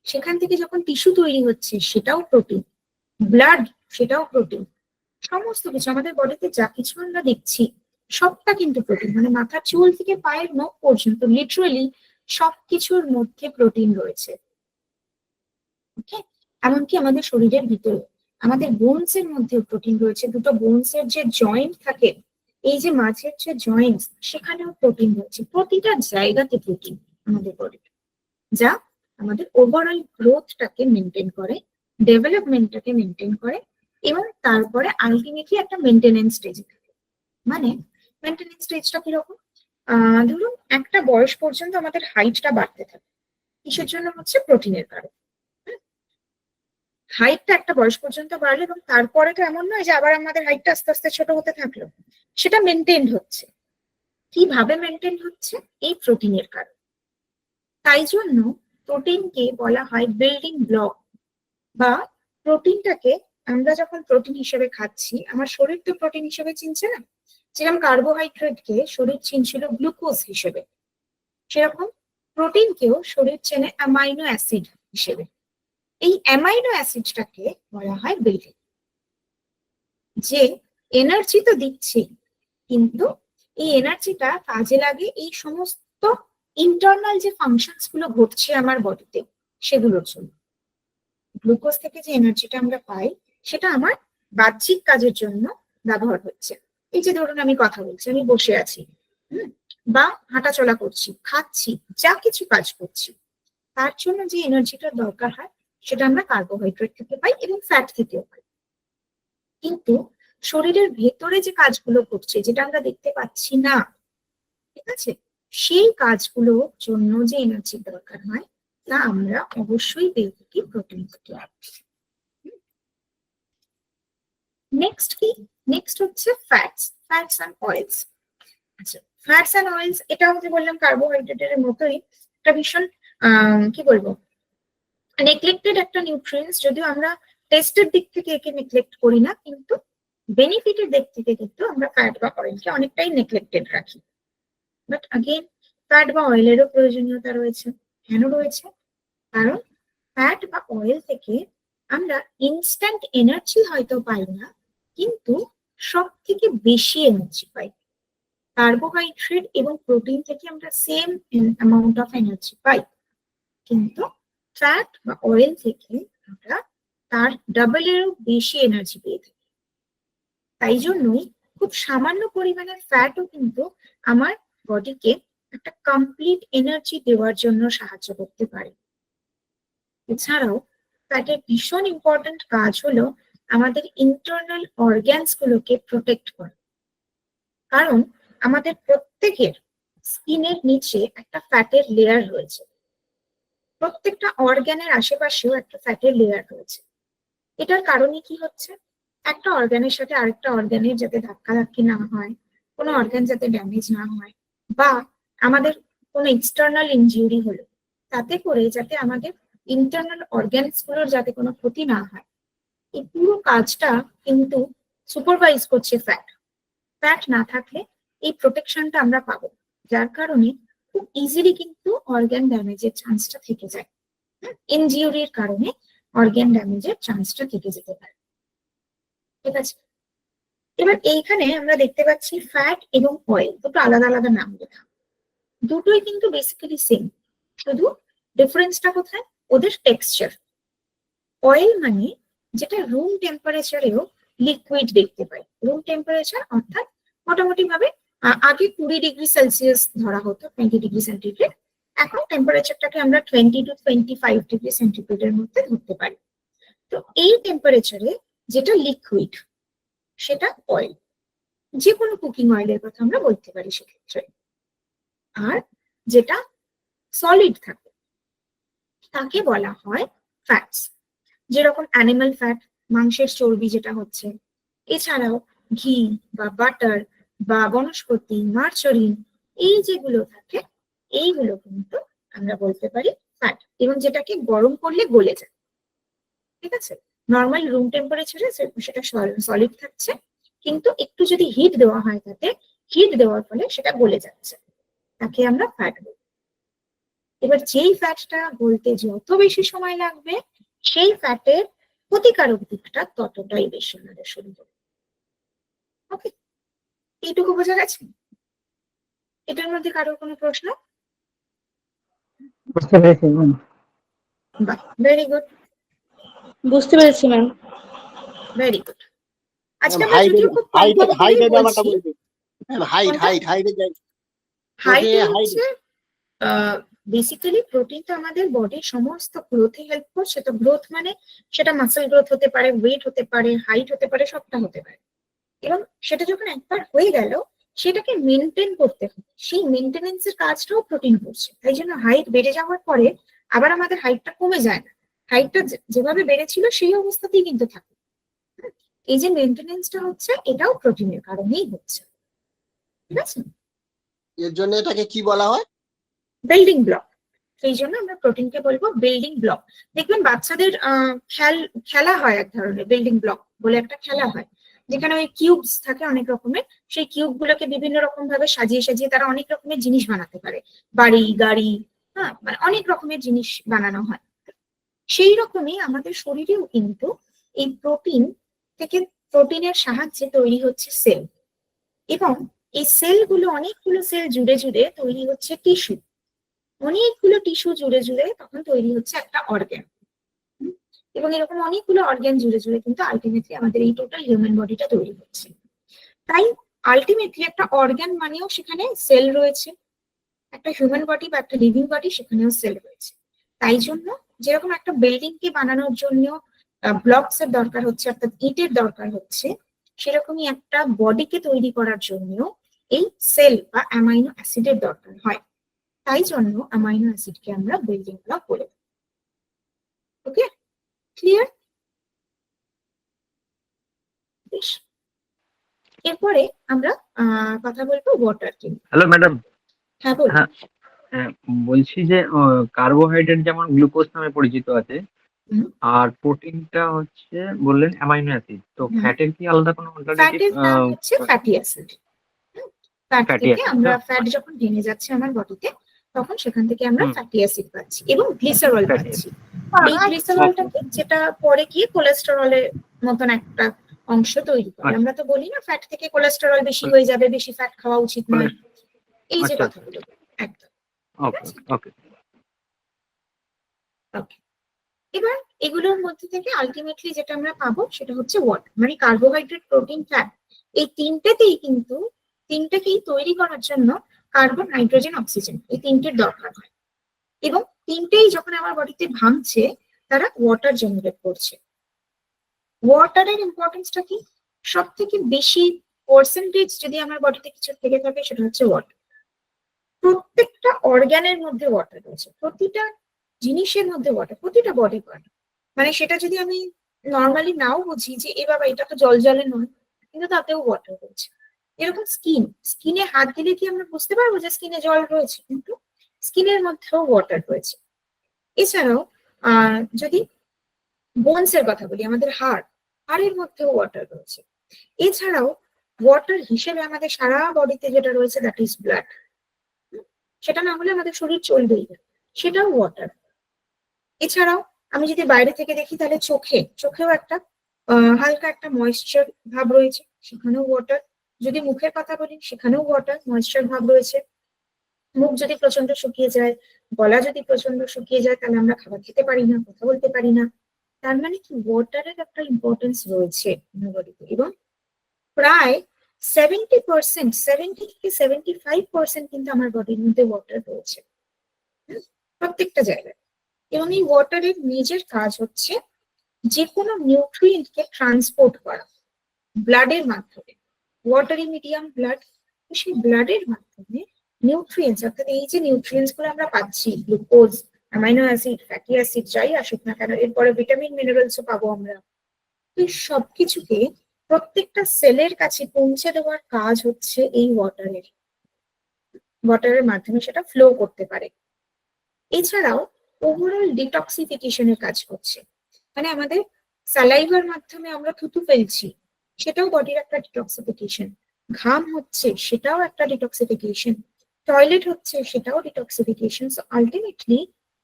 সেখান থেকে যখন টিস্যু তৈরি হচ্ছে, সেটাও প্রোটিন। ব্লাড, সেটাও প্রোটিন। সমস্ত কিছু আমাদের বডিতে যা কিছু আমরা দেখছি, সবটা কিন্তু প্রোটিন। মানে মাথার চুল থেকে পায়ের নখ পর্যন্ত লিটারালি সবকিছুর মধ্যে প্রোটিন রয়েছে। ওকে, এমনকি আমাদের শরীরের ভিতরে আমাদের বোনস এর মধ্যেও প্রোটিন রয়েছে। দুটো বোনস এর যে জয়েন্ট থাকে, এই যে মাঝের যে জয়েন্টস, সেখানেও প্রোটিন রয়েছে। প্রতিটা জায়গাতে প্রোটিন আমাদের বডিতে, যা আমাদের ওভারঅল গ্রোথটাকে মেনটেন করে, ডেভেলপমেন্টটাকে মেনটেন করে, এবং তারপরে আলটিমেটলি একটা মেনটেনেন্স স্টেজে থাকে। মানে মেনটেনেন্স স্টেজটা কিরকম? ধরুন একটা বয়স পর্যন্ত আমাদের হাইটটা বাড়তে থাকে, কিসের জন্য? হচ্ছে প্রোটিনের কারণে। হাইটটা একটা বয়স পর্যন্ত বাড়লো এবং তারপরে তো এমন নয় যে আবার আমাদের হাইটটা আস্তে আস্তে ছোট হতে থাকলো, সেটা মেনটেন হচ্ছে। কিভাবে মেনটেন হচ্ছে? এই প্রোটিনের কারণে। তাই জন্য প্রোটিনকে বলা হয় বিল্ডিং ব্লক, বা প্রোটিনটাকে আমরা যখন প্রোটিন হিসেবে খাচ্ছি, আমার শরীর তো প্রোটিন হিসেবে চিনছে না, যেরকম কার্বোহাইড্রেটকে শরীর চিনছিল গ্লুকোজ হিসেবে, সেরকম প্রোটিনকেও শরীর চেনে অ্যামাইনো অ্যাসিড হিসেবে। এই অ্যামাইনো অ্যাসিডটাকে বলা হয় বিল্ডিং। যে এনার্জি তো দিচ্ছি, কিন্তু এই এনার্জিটা কাজে লাগে এই সমস্ত ইন্টারনাল যে ফাংশনস গুলো ঘটছে আমার বডিতে সেগুলোর জন্য। গ্লুকোজ থেকে যে এনার্জিটা আমরা পাই সেটা আমার বাহ্যিক কাজের জন্য ব্যবহার হচ্ছে। এই যে ধরুন আমি কথা বলছি, আমি বসে আছি, বা হাঁটাচলা করছি, খাচ্ছি, যা কিছু কাজ করছি, তার জন্য যে এনার্জিটার দরকার হয় সেটা আমরা কার্বোহাইড্রেট থেকে পাই এবং ফ্যাট থেকেও পাই। কিন্তু শরীরের ভেতরে যে কাজগুলো করছে, যেটা আমরা দেখতে পাচ্ছি না, ঠিক আছে, সেই কাজগুলোর জন্য যে এনার্জির দরকার হয় তা আমরা অবশ্যই পেয়ে থাকি প্রোটিন থেকে। নেক্সট কি? নেক্সট হচ্ছে ফ্যাটস অ্যান্ড অয়েলস। আচ্ছা, ফ্যাটস অ্যান্ড অয়েলস এটা হচ্ছে বললাম কার্বোহাইড্রেটের মতোই একটা ভীষণ কি বলবো, নেগলেক্টেড একটা নিউট্রিয়েন্টস। যদিও আমরা টেস্টের দিক থেকে একে নেগলেক্ট করি না, কিন্তু বেনিফিটের দিক থেকে কিন্তু আমরা ফ্যাট বা অয়েলকে অনেকটাই নেগলেক্টেড রাখি। বাট আগেন ফ্যাট বা অয়েলেরও প্রয়োজনীয়তা রয়েছে। কেন রয়েছে? কারণ ফ্যাট বা অয়েল থেকে আমরা ইনস্ট্যান্ট এনার্জি হয়তো পাই না, কিন্তু সব থেকে বেশি এনার্জি পাই। কার্বোহাইড্রেট এবং প্রোটিন থেকে আমরা সেম অ্যামাউন্ট অফ এনার্জি পাই, কিন্তু ফ্যাট বা অয়েল থেকে আমরা তার ডাবলেরও বেশি এনার্জি পেয়ে থাকি। তাই জন্যই খুব সামান্য পরিমাণের ফ্যাটও কিন্তু আমার বডিকে একটা কমপ্লিট এনার্জি দেওয়ার জন্য সাহায্য করতে পারে। এছাড়াও ফ্যাটের ভীষণ ইম্পর্টেন্ট কাজ হলো আমাদের ইন্টারনাল অর্গ্যানস গুলোকে প্রোটেক্ট করা। কারণ আমাদের প্রত্যেকের স্কিনের নিচে একটা ফ্যাটের লেয়ার রয়েছে, প্রত্যেকটা অর্গ্যানের আশেপাশেও একটা ফ্যাটের লেয়ার রয়েছে। এটার কারণে কি হচ্ছে? একটা অর্গ্যানের সাথে আরেকটা অর্গ্যানের যাতে ধাক্কাধাক্কি না হয়, কোনো অর্গ্যান যাতে ড্যামেজ না হয়, বা আমাদের কোনো এক্সটার্নাল ইনজিউরি হলো তাতে করে যাতে আমাদের ইন্টারনাল অর্গ্যানস গুলোর যাতে কোনো ক্ষতি না হয়, এই পুরো কাজটা কিন্তু সুপারভাইজ করছে ফ্যাট। ফ্যাট না থাকলে এই প্রোটেকশনটা আমরা পাবো, যার কারণে খুব ইজিলি কিন্তু অর্গ্যান ড্যামেজের চান্সটা থেকে যায়। ইনজিউরির কারণে অর্গ্যান ড্যামেজের চান্সটা থেকে যেতে পারে। ঠিক আছে, এবার এইখানে আমরা দেখতে পাচ্ছি ফ্যাট এবং অয়েল দুটো আলাদা আলাদা নাম লেখা, দুটোই কিন্তু বেসিক্যালি সেম, শুধু ডিফারেন্সটা কোথায়? ওদের টেক্সচার। অয়েল মানে যেটা রুম টেম্পারেচারেও লিকুইড দেখতে পাই। রুম টেম্পারেচার অর্থাৎ মোটামুটি ভাবে আগে 20°C ধরা হতো, 20°C। এখন টেম্পারেচারটাকে আমরা 20 to 25°C এর মধ্যে ধরতে পারি। তো এই টেম্পারেচারে যেটা লিকুইড সেটা অয়েল, যে কোনো কুকিং অয়েলের কথা আমরা বলতে পারি সেক্ষেত্রে। আর যেটা সলিড থাকে তাকে বলা হয় ফ্যাটস, যেরকম অ্যানিমাল ফ্যাট, মাংসের চর্বি যেটা হচ্ছে, এছাড়াও ঘি বা বাটার বা বনস্পতি, মার্জরিন, এই যেগুলো থাকে এইগুলো কিন্তু আমরা বলতে পারি ফ্যাট, এবং যেটাকে গরম করলে গলে যায়। ঠিক আছে, নর্মাল রুম টেম্পারেচারে সেটা সলিড থাকছে, কিন্তু একটু যদি হিট দেওয়া হয় তাতে, হিট দেওয়ার ফলে সেটা গলে যাচ্ছে, তাকে আমরা ফ্যাট বলি। এবার যেই ফ্যাটটা গলতে যত বেশি সময় লাগবে সেই ফ্যাটের ক্ষতিকারক দিকটা ততটাই বেশি আমাদের শরীরে। ওকে, এইটুকু বোঝা গেছে? এটার মধ্যে কারোর কোনো প্রশ্ন? বাহ, ভেরি গুড, বুঝতে পেরেছি ম্যাম। Very good. আজকে আমরা যদিও খুব কম কম করেই বলছি। হাইট হচ্ছে বেসিক্যালি প্রোটিন তো আমাদের বডির সমস্ত গ্রোথে হেল্প করছে। তো গ্রোথ মানে সেটা মাসেল গ্রোথ হতে পারে, ওয়েট হতে পারে, হাইট হতে পারে, সবটা হতে পারে। এবং সেটা যখন একবার হয়ে গেল সেটাকে মেনটেন করতে হবে, সেই মেনটেনেন্সের কাজটাও প্রোটিন করছে। তাই জন্য হাইট বেড়ে যাওয়ার পরে আবার আমাদের হাইটটা কমে যায় না, হাইটটা যেভাবে বেড়েছিল সেই অবস্থাতেই কিন্তু থাকে। এই যে মেনটেনেন্সটা হচ্ছে এটাও প্রোটিনের কারণেই হচ্ছে, ঠিক আছে? এর জন্য এটাকে কি বলা হয়? Building block. সেই জন্য আমরা প্রোটিনকে বলবো বিল্ডিং ব্লক। দেখবেন বাচ্চাদের খেলা হয় এক ধরনের, বিল্ডিং ব্লক বলে একটা খেলা হয়, যেখানে ওই কিউবস থাকে অনেক রকমের। সেই কিউব গুলোকে বিভিন্ন রকম ভাবে সাজিয়ে সাজিয়ে তারা অনেক রকমের জিনিস বানাতে পারে, বাড়ি গাড়ি, হ্যাঁ, মানে অনেক রকমের জিনিস বানানো হয়। সেই রকমই আমাদের শরীরেও কিন্তু এই প্রোটিন থেকে, প্রোটিনের সাহায্যে তৈরি হচ্ছে সেল, এবং এই সেলগুলো অনেকগুলো সেল জুড়ে জুড়ে তৈরি হচ্ছে টিস্যু, অনেকগুলো টিস্যু জুড়ে জুড়ে তখন তৈরি হচ্ছে একটা অর্গ্যান। এবং এরকম অনেকগুলো অর্গ্যান জুড়ে জুড়ে কিন্তু আলটিমেটলি আমাদের এই টোটাল হিউম্যান বডিটা তৈরি হচ্ছে। তাই আলটিমেটলি একটা অর্গ্যান মানেও সেখানে সেল রয়েছে, একটা হিউম্যান বডি বা একটা লিভিং বডি সেখানেও সেল রয়েছে। তাই জন্য যেরকম একটা বিল্ডিং কে বানানোর জন্য ব্লকস এর দরকার হচ্ছে, অর্থাৎ ইটের দরকার হচ্ছে, সেরকমই একটা বডিকে তৈরি করার জন্য এই সেল বা অ্যামাইনো অ্যাসিডের দরকার হয়। তাই জন্য অ্যামাইনো অ্যাসিডকে আমরা বিল্ডিং ব্লক বলে। ওকে, ক্লিয়ার? বেশ, এরপরে আমরা কথা বলবো ওয়াটার কি। Hello madam. হ্যাঁ বলুন। হ্যাঁ, বলছি যে কার্বোহাইড্রেট যেমন গ্লুকোজ নামে পরিচিত আছে, হুম। আর প্রোটিনটা হচ্ছে বললেন অ্যামাইনো অ্যাসিড, তো হুম। ফ্যাটের কি আলাদা কোনো অল্টারনেটিভ? ফ্যাটের নাম হচ্ছে ফ্যাটি অ্যাসিড। ফ্যাট ফ্যাটি থেকে অ্যাসিড আমরা, তো? ফ্যাট যখন ভেঙে যাচ্ছে আমার বডিতে, তখন সেখান থেকে আমরা হুম। ফ্যাটি অ্যাসিড পাচ্ছি এবং গ্লিসারল ফ্যাটি পাচ্ছি। অ্যাসিড। এই গ্লিসারলটাকে যেটা পরে গিয়ে কোলেস্টেরলের মতন একটা অংশ তৈরি করে। আচ্ছা। আমরা তো বলি না ফ্যাট থেকে কোলেস্টেরল বেশি হয়ে যাবে, বেশি ফ্যাট খাওয়া উচিত নয়, এই যে আচ্ছা, কথাগুলো। একদম। ওকে ওকে। ওকে, এবার এগুলোর মধ্যে থেকে আলটিমেটলি যেটা আমরা পাবো সেটা হচ্ছে ওয়াটার, মানে কার্বোহাইড্রেট, প্রোটিন, ফ্যাট, এই তিনটেতেই কিন্তু, তিনটেকেই তৈরি করার জন্য কার্বন, নাইট্রোজেন, অক্সিজেন, এই তিনটের দরকার হয়। এবং তিনটেই যখন আমার বডিতে ভাঙছে তারা ওয়াটার জেনারেট করছে। ওয়াটারের ইম্পর্টেন্সটা কি? সব থেকে বেশি পার্সেন্টেজ যদি আমার বডিতে কিছু থেকে থাকে সেটা হচ্ছে ওয়াটার। প্রত্যেকটা অর্গ্যানের মধ্যে ওয়াটার রয়েছে, প্রতিটা জিনিসের মধ্যে ওয়াটার, প্রতিটা বডি পার্ট। মানে সেটা যদি আমি নর্মালি নাও বুঝি যে এ বাবা এটা তো জল জলে নয়, কিন্তু তাতেও ওয়াটার রয়েছে। এরকম স্কিনে হাত দিলে কি আমরা বুঝতে পারবো যে স্কিনে জল রয়েছে? কিন্তু স্কিনের মধ্যেও ওয়াটার রয়েছে। এছাড়াও যদি বোনস এর কথা বলি, আমাদের হাড়ের মধ্যেও ওয়াটার রয়েছে। এছাড়াও ওয়াটার হিসেবে আমাদের সারা বডিতে যেটা রয়েছে দ্যাট ইজ ব্লাড। সেটা না হলে আমাদের শরীর চলবেই না, সেটাও ওয়াটার। এছাড়াও আমি যদি বাইরে থেকে দেখি তাহলে চোখেও একটা হালকা একটা ময়েশ্চার ভাব রয়েছে, সেখানেও ওয়াটার। যদি মুখের কথা বলি সেখানেও ওয়াটার, ময়েশ্চার ভাব রয়েছে। মুখ যদি প্রচন্ড শুকিয়ে যায়, গলা যদি প্রচন্ড শুকিয়ে যায়, তাহলে আমরা খাবার খেতে পারি না, কথা বলতে পারি না। তার মানে কি ওয়াটারের একটা ইম্পর্টেন্স রয়েছে বডিতে। এবং প্রায় 70% থেকে 75% কিন্তু আমার বডির মধ্যে ওয়াটার রয়েছে প্রত্যেকটা জায়গায়। এবং এই ওয়াটারের নিজের কাজ হচ্ছে যে কোনো নিউট্রিয়েন্টকে ট্রান্সপোর্ট করা ব্লাডের মাধ্যমে। ওয়াটারি মিডিয়াম ব্লাড, সেই ব্লাডের মাধ্যমে নিউট্রিয়েন্টস, অর্থাৎ এই যে নিউট্রিয়েন্টস গুলো আমরা পাচ্ছি, glucose, amino acid, fatty acid, যাই আসুক না কেন, এরপরে ভিটামিন মিনারেলসও পাবো আমরা। এই সবকিছুকে প্রত্যেকটা সেলের কাছে পৌঁছে দেওয়ার কাজ হচ্ছে এই ওয়াটারের মাধ্যমে সেটা ফ্লো করতে পারে। এছাড়াও ওভারঅল ডিটক্সিফিকেশনের কাজ করছে, মানে আমাদের স্যালাইভার মাধ্যমে আমরা থুতু ফেলছি, সেটাও বডির একটা ডিটক্সিফিকেশন। ঘাম হচ্ছে সেটাও একটা ডিটক্সিফিকেশন, টয়লেট হচ্ছে সেটাও ডিটক্সিফিকেশন। সো আলটিমেটলি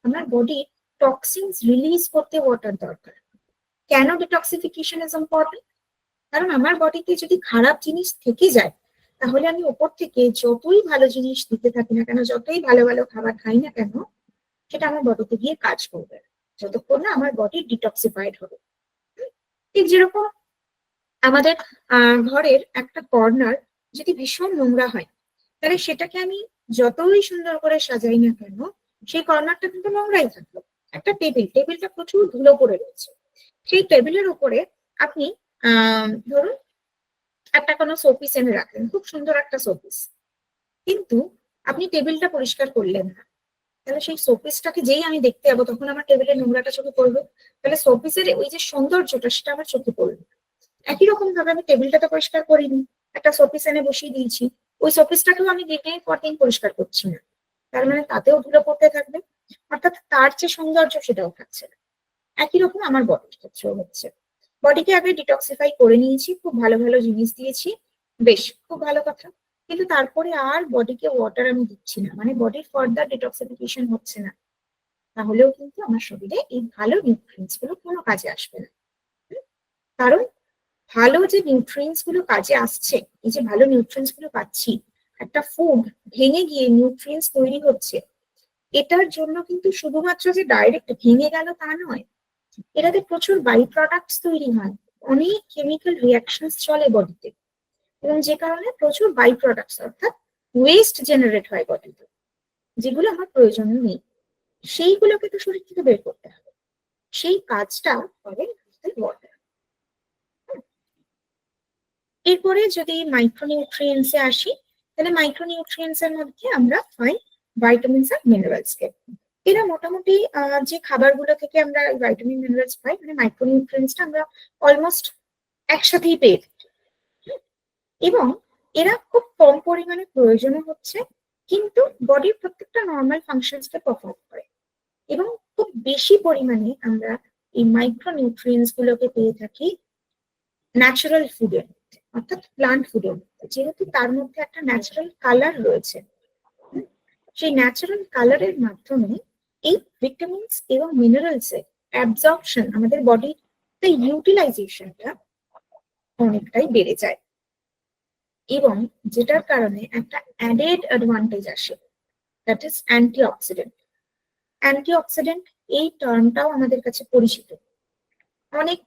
আমার বডি টক্সিনস রিলিজ করতে ওয়াটার দরকার। কেন ডিটক্সিফিকেশন ইজ ইম্পর্টেন্ট? কারণ আমার বডিতে যদি খারাপ জিনিস থেকে যায়, তাহলে আমি ওপর থেকে যতই ভালো জিনিস দিতে থাকি না কেন, যতই ভালো ভালো খাবার খাই না কেন, সেটা আমার বডিতে গিয়ে কাজ করবে যতক্ষণ না আমার বডি ডিটক্সিফাইড হবে। ঠিক যেরকম আমাদের ঘরের একটা কর্নার যদি ভীষণ নোংরা হয়, তাহলে সেটাকে আমি যতই সুন্দর করে সাজাই না কেন, সেই কর্নারটা কিন্তু নোংরাই থাকলো। একটা টেবিলটা প্রচুর ধুলো পড়ে রয়েছে, সেই টেবিলের উপরে আপনি ধরুন একটা কোনো শোপিস এনে রাখলেন, খুব সুন্দর একটা শোপিস, কিন্তু আপনি টেবিলটা পরিষ্কার করলেন না, তাহলে সেই শোপিসটাকে যেই আমি দেখতে যাবো তখন আমার টেবিলের নোংরাটা চোখে পড়বে, তাহলে শোপিসের ওই যে সৌন্দর্যটা সেটা আমার চোখে পড়বে। একই রকম ভাবে আমি টেবিলটা তো পরিষ্কার করিনি, একটা শোপিস এনে বসিয়ে দিয়েছি, ওই শোপিসটাকেও আমি দিনের পর দিন পরিষ্কার করছি না, তার মানে তাতেও ধুলো পড়তে থাকবে, অর্থাৎ তার যে সৌন্দর্য সেটাও থাকছে না। একই রকম আমার বডির ক্ষেত্রেও হচ্ছে। বডিকে আগে ডিটক্সিফাই করে নিয়েছি, খুব ভালো ভালো জিনিস দিয়েছি, বেশ খুব ভালো কথা, কিন্তু তারপরে আর বডিকে ওয়াটার আমি দিচ্ছি না, মানে বডির ফার্দার ডিটক্সিফিকেশন হচ্ছে না, তাহলেও কিন্তু আমার শরীরে এই ভালো নিউট্রিয়েন্টস গুলো কোনো কাজে আসবে না। কারণ ভালো যে নিউট্রিয়েন্টস গুলো কাজে আসছে, এই যে ভালো নিউট্রিয়েন্টস গুলো পাচ্ছি, একটা ফুড ভেঙে গিয়ে নিউট্রিয়েন্টস তৈরি হচ্ছে, এটার জন্য কিন্তু শুধুমাত্র যে ডাইরেক্ট ভেঙে গেল তা নয়, এটাতে প্রচুর বাই প্রোডাক্টস তৈরি হয়, অনেক কেমিক্যাল রিয়াকশনস চলে বডিতে, এবং যে কারণে প্রচুর বাই প্রোডাক্টস অর্থাৎ ওয়েস্ট জেনারেট হয় বডিতে, যেগুলো আমার প্রয়োজন নেই, সেইগুলোকে তো শরীর থেকে বের করতে হবে, সেই কাজটা করে ওয়াটার। এরপরে যদি মাইক্রোনিউট্রিয়েন্টস এ আসি, তাহলে মাইক্রোনিউট্রিয়েন্টস এর মধ্যে আমরা পাই ভাইটামিনস আর মিনারেলস কে। এরা মোটামুটি যে খাবারগুলো থেকে আমরা ভাইটামিন মিনারেলস পাই, মানে মাইক্রোনিউট্রিয়েন্টসটা আমরা অলমোস্ট একসাথেই পেয়ে থাকি, এবং এরা খুব কম পরিমাণে প্রয়োজনও হচ্ছে, কিন্তু বডির প্রত্যেকটা নর্মাল ফাংশনসকে পারফর্ম করে, এবং খুব বেশি পরিমাণে আমরা এই মাইক্রোনিউট্রিয়েন্টস গুলোকে পেয়ে থাকি ন্যাচারাল ফুডের, অর্থাৎ প্লান্ট ফুডের, যেহেতু তার মধ্যে একটা ন্যাচারাল কালার রয়েছে, সেই ন্যাচারাল কালারের মাধ্যমে এই ভিটামিনস এবং মিনারেলস এর অ্যাবজর্পশন, আমাদের বডিতে ইউটিলাইজেশনটা অনেকটাই বেড়ে যায়, এবং যেটার কারণে একটা অ্যাডেড অ্যাডভান্টেজ আসে, দ্যাট ইজ অ্যান্টিঅক্সিডেন্ট। অ্যান্টিঅক্সিডেন্ট এই টার্মটাও আমাদের কাছে পরিচিত, অনেক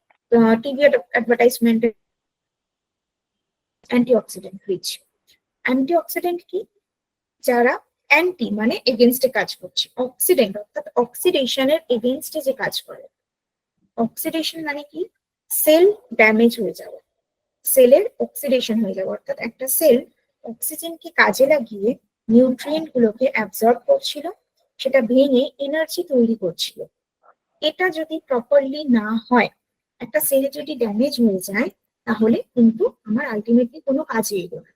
টিভি অ্যাডভার্টাইজমেন্টে অ্যান্টিঅক্সিডেন্ট রিচ। অ্যান্টিঅক্সিডেন্ট কি? যারা অ্যান্টি মানে এগেনস্টে কাজ করছে, অক্সিডেন্ট অর্থাৎ অক্সিডেশনের এগেনস্টে যে কাজ করে। অক্সিডেশন মানে কি? সেল ড্যামেজ হয়ে যাওয়া, সেলের অক্সিডেশন হয়ে যাওয়া, অর্থাৎ একটা সেল অক্সিজেনকে কাজে লাগিয়ে নিউট্রিয়েন্ট গুলোকে অ্যাবজর্ব করছিল, সেটা ভেঙে এনার্জি তৈরি করছিল। এটা যদি প্রপারলি না হয়, একটা সেল যদি ড্যামেজ হয়ে যায়, তাহলে কিন্তু আমার আলটিমেটলি কোনো কাজে এলো না।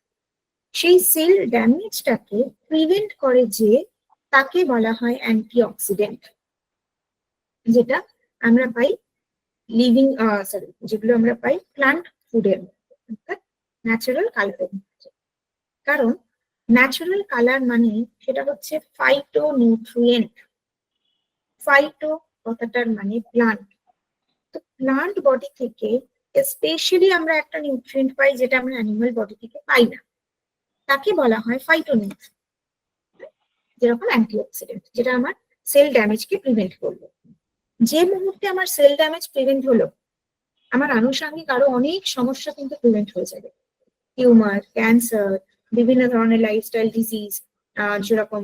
সেই সেল ড্যামেজটাকে প্রিভেন্ট করে যে, তাকে বলা হয় অ্যান্টিঅক্সিডেন্ট, যেটা আমরা পাই লিভিং যেগুলো আমরা পাই প্লান্ট ফুডের মধ্যে, অর্থাৎ ন্যাচারাল কালারের মধ্যে। কারণ ন্যাচারাল কালার মানে সেটা হচ্ছে ফাইটো নিউট্রিয়েন্ট। ফাইটো কথাটার মানে প্লান্ট, তো প্লান্ট বডি থেকে স্পেশালি আমরা একটা নিউট্রিয়েন্ট পাই যেটা আমরা অ্যানিমাল বডি থেকে পাই না, তাকে বলা হয় ফাইটোনিউট্রিয়েন্ট, যেরকম অ্যান্টিঅক্সিডেন্ট, যেটা আমার সেল ড্যামেজকে প্রিভেন্ট করলো। যে মুহূর্তে আমার সেল ড্যামেজ প্রিভেন্ট হলো, আমার আনুষঙ্গিক আরো অনেক সমস্যা কিন্তু প্রিভেন্ট হয়ে যাবে, টিউমার, ক্যান্সার, বিভিন্ন ধরনের লাইফস্টাইল ডিজিজ, যেরকম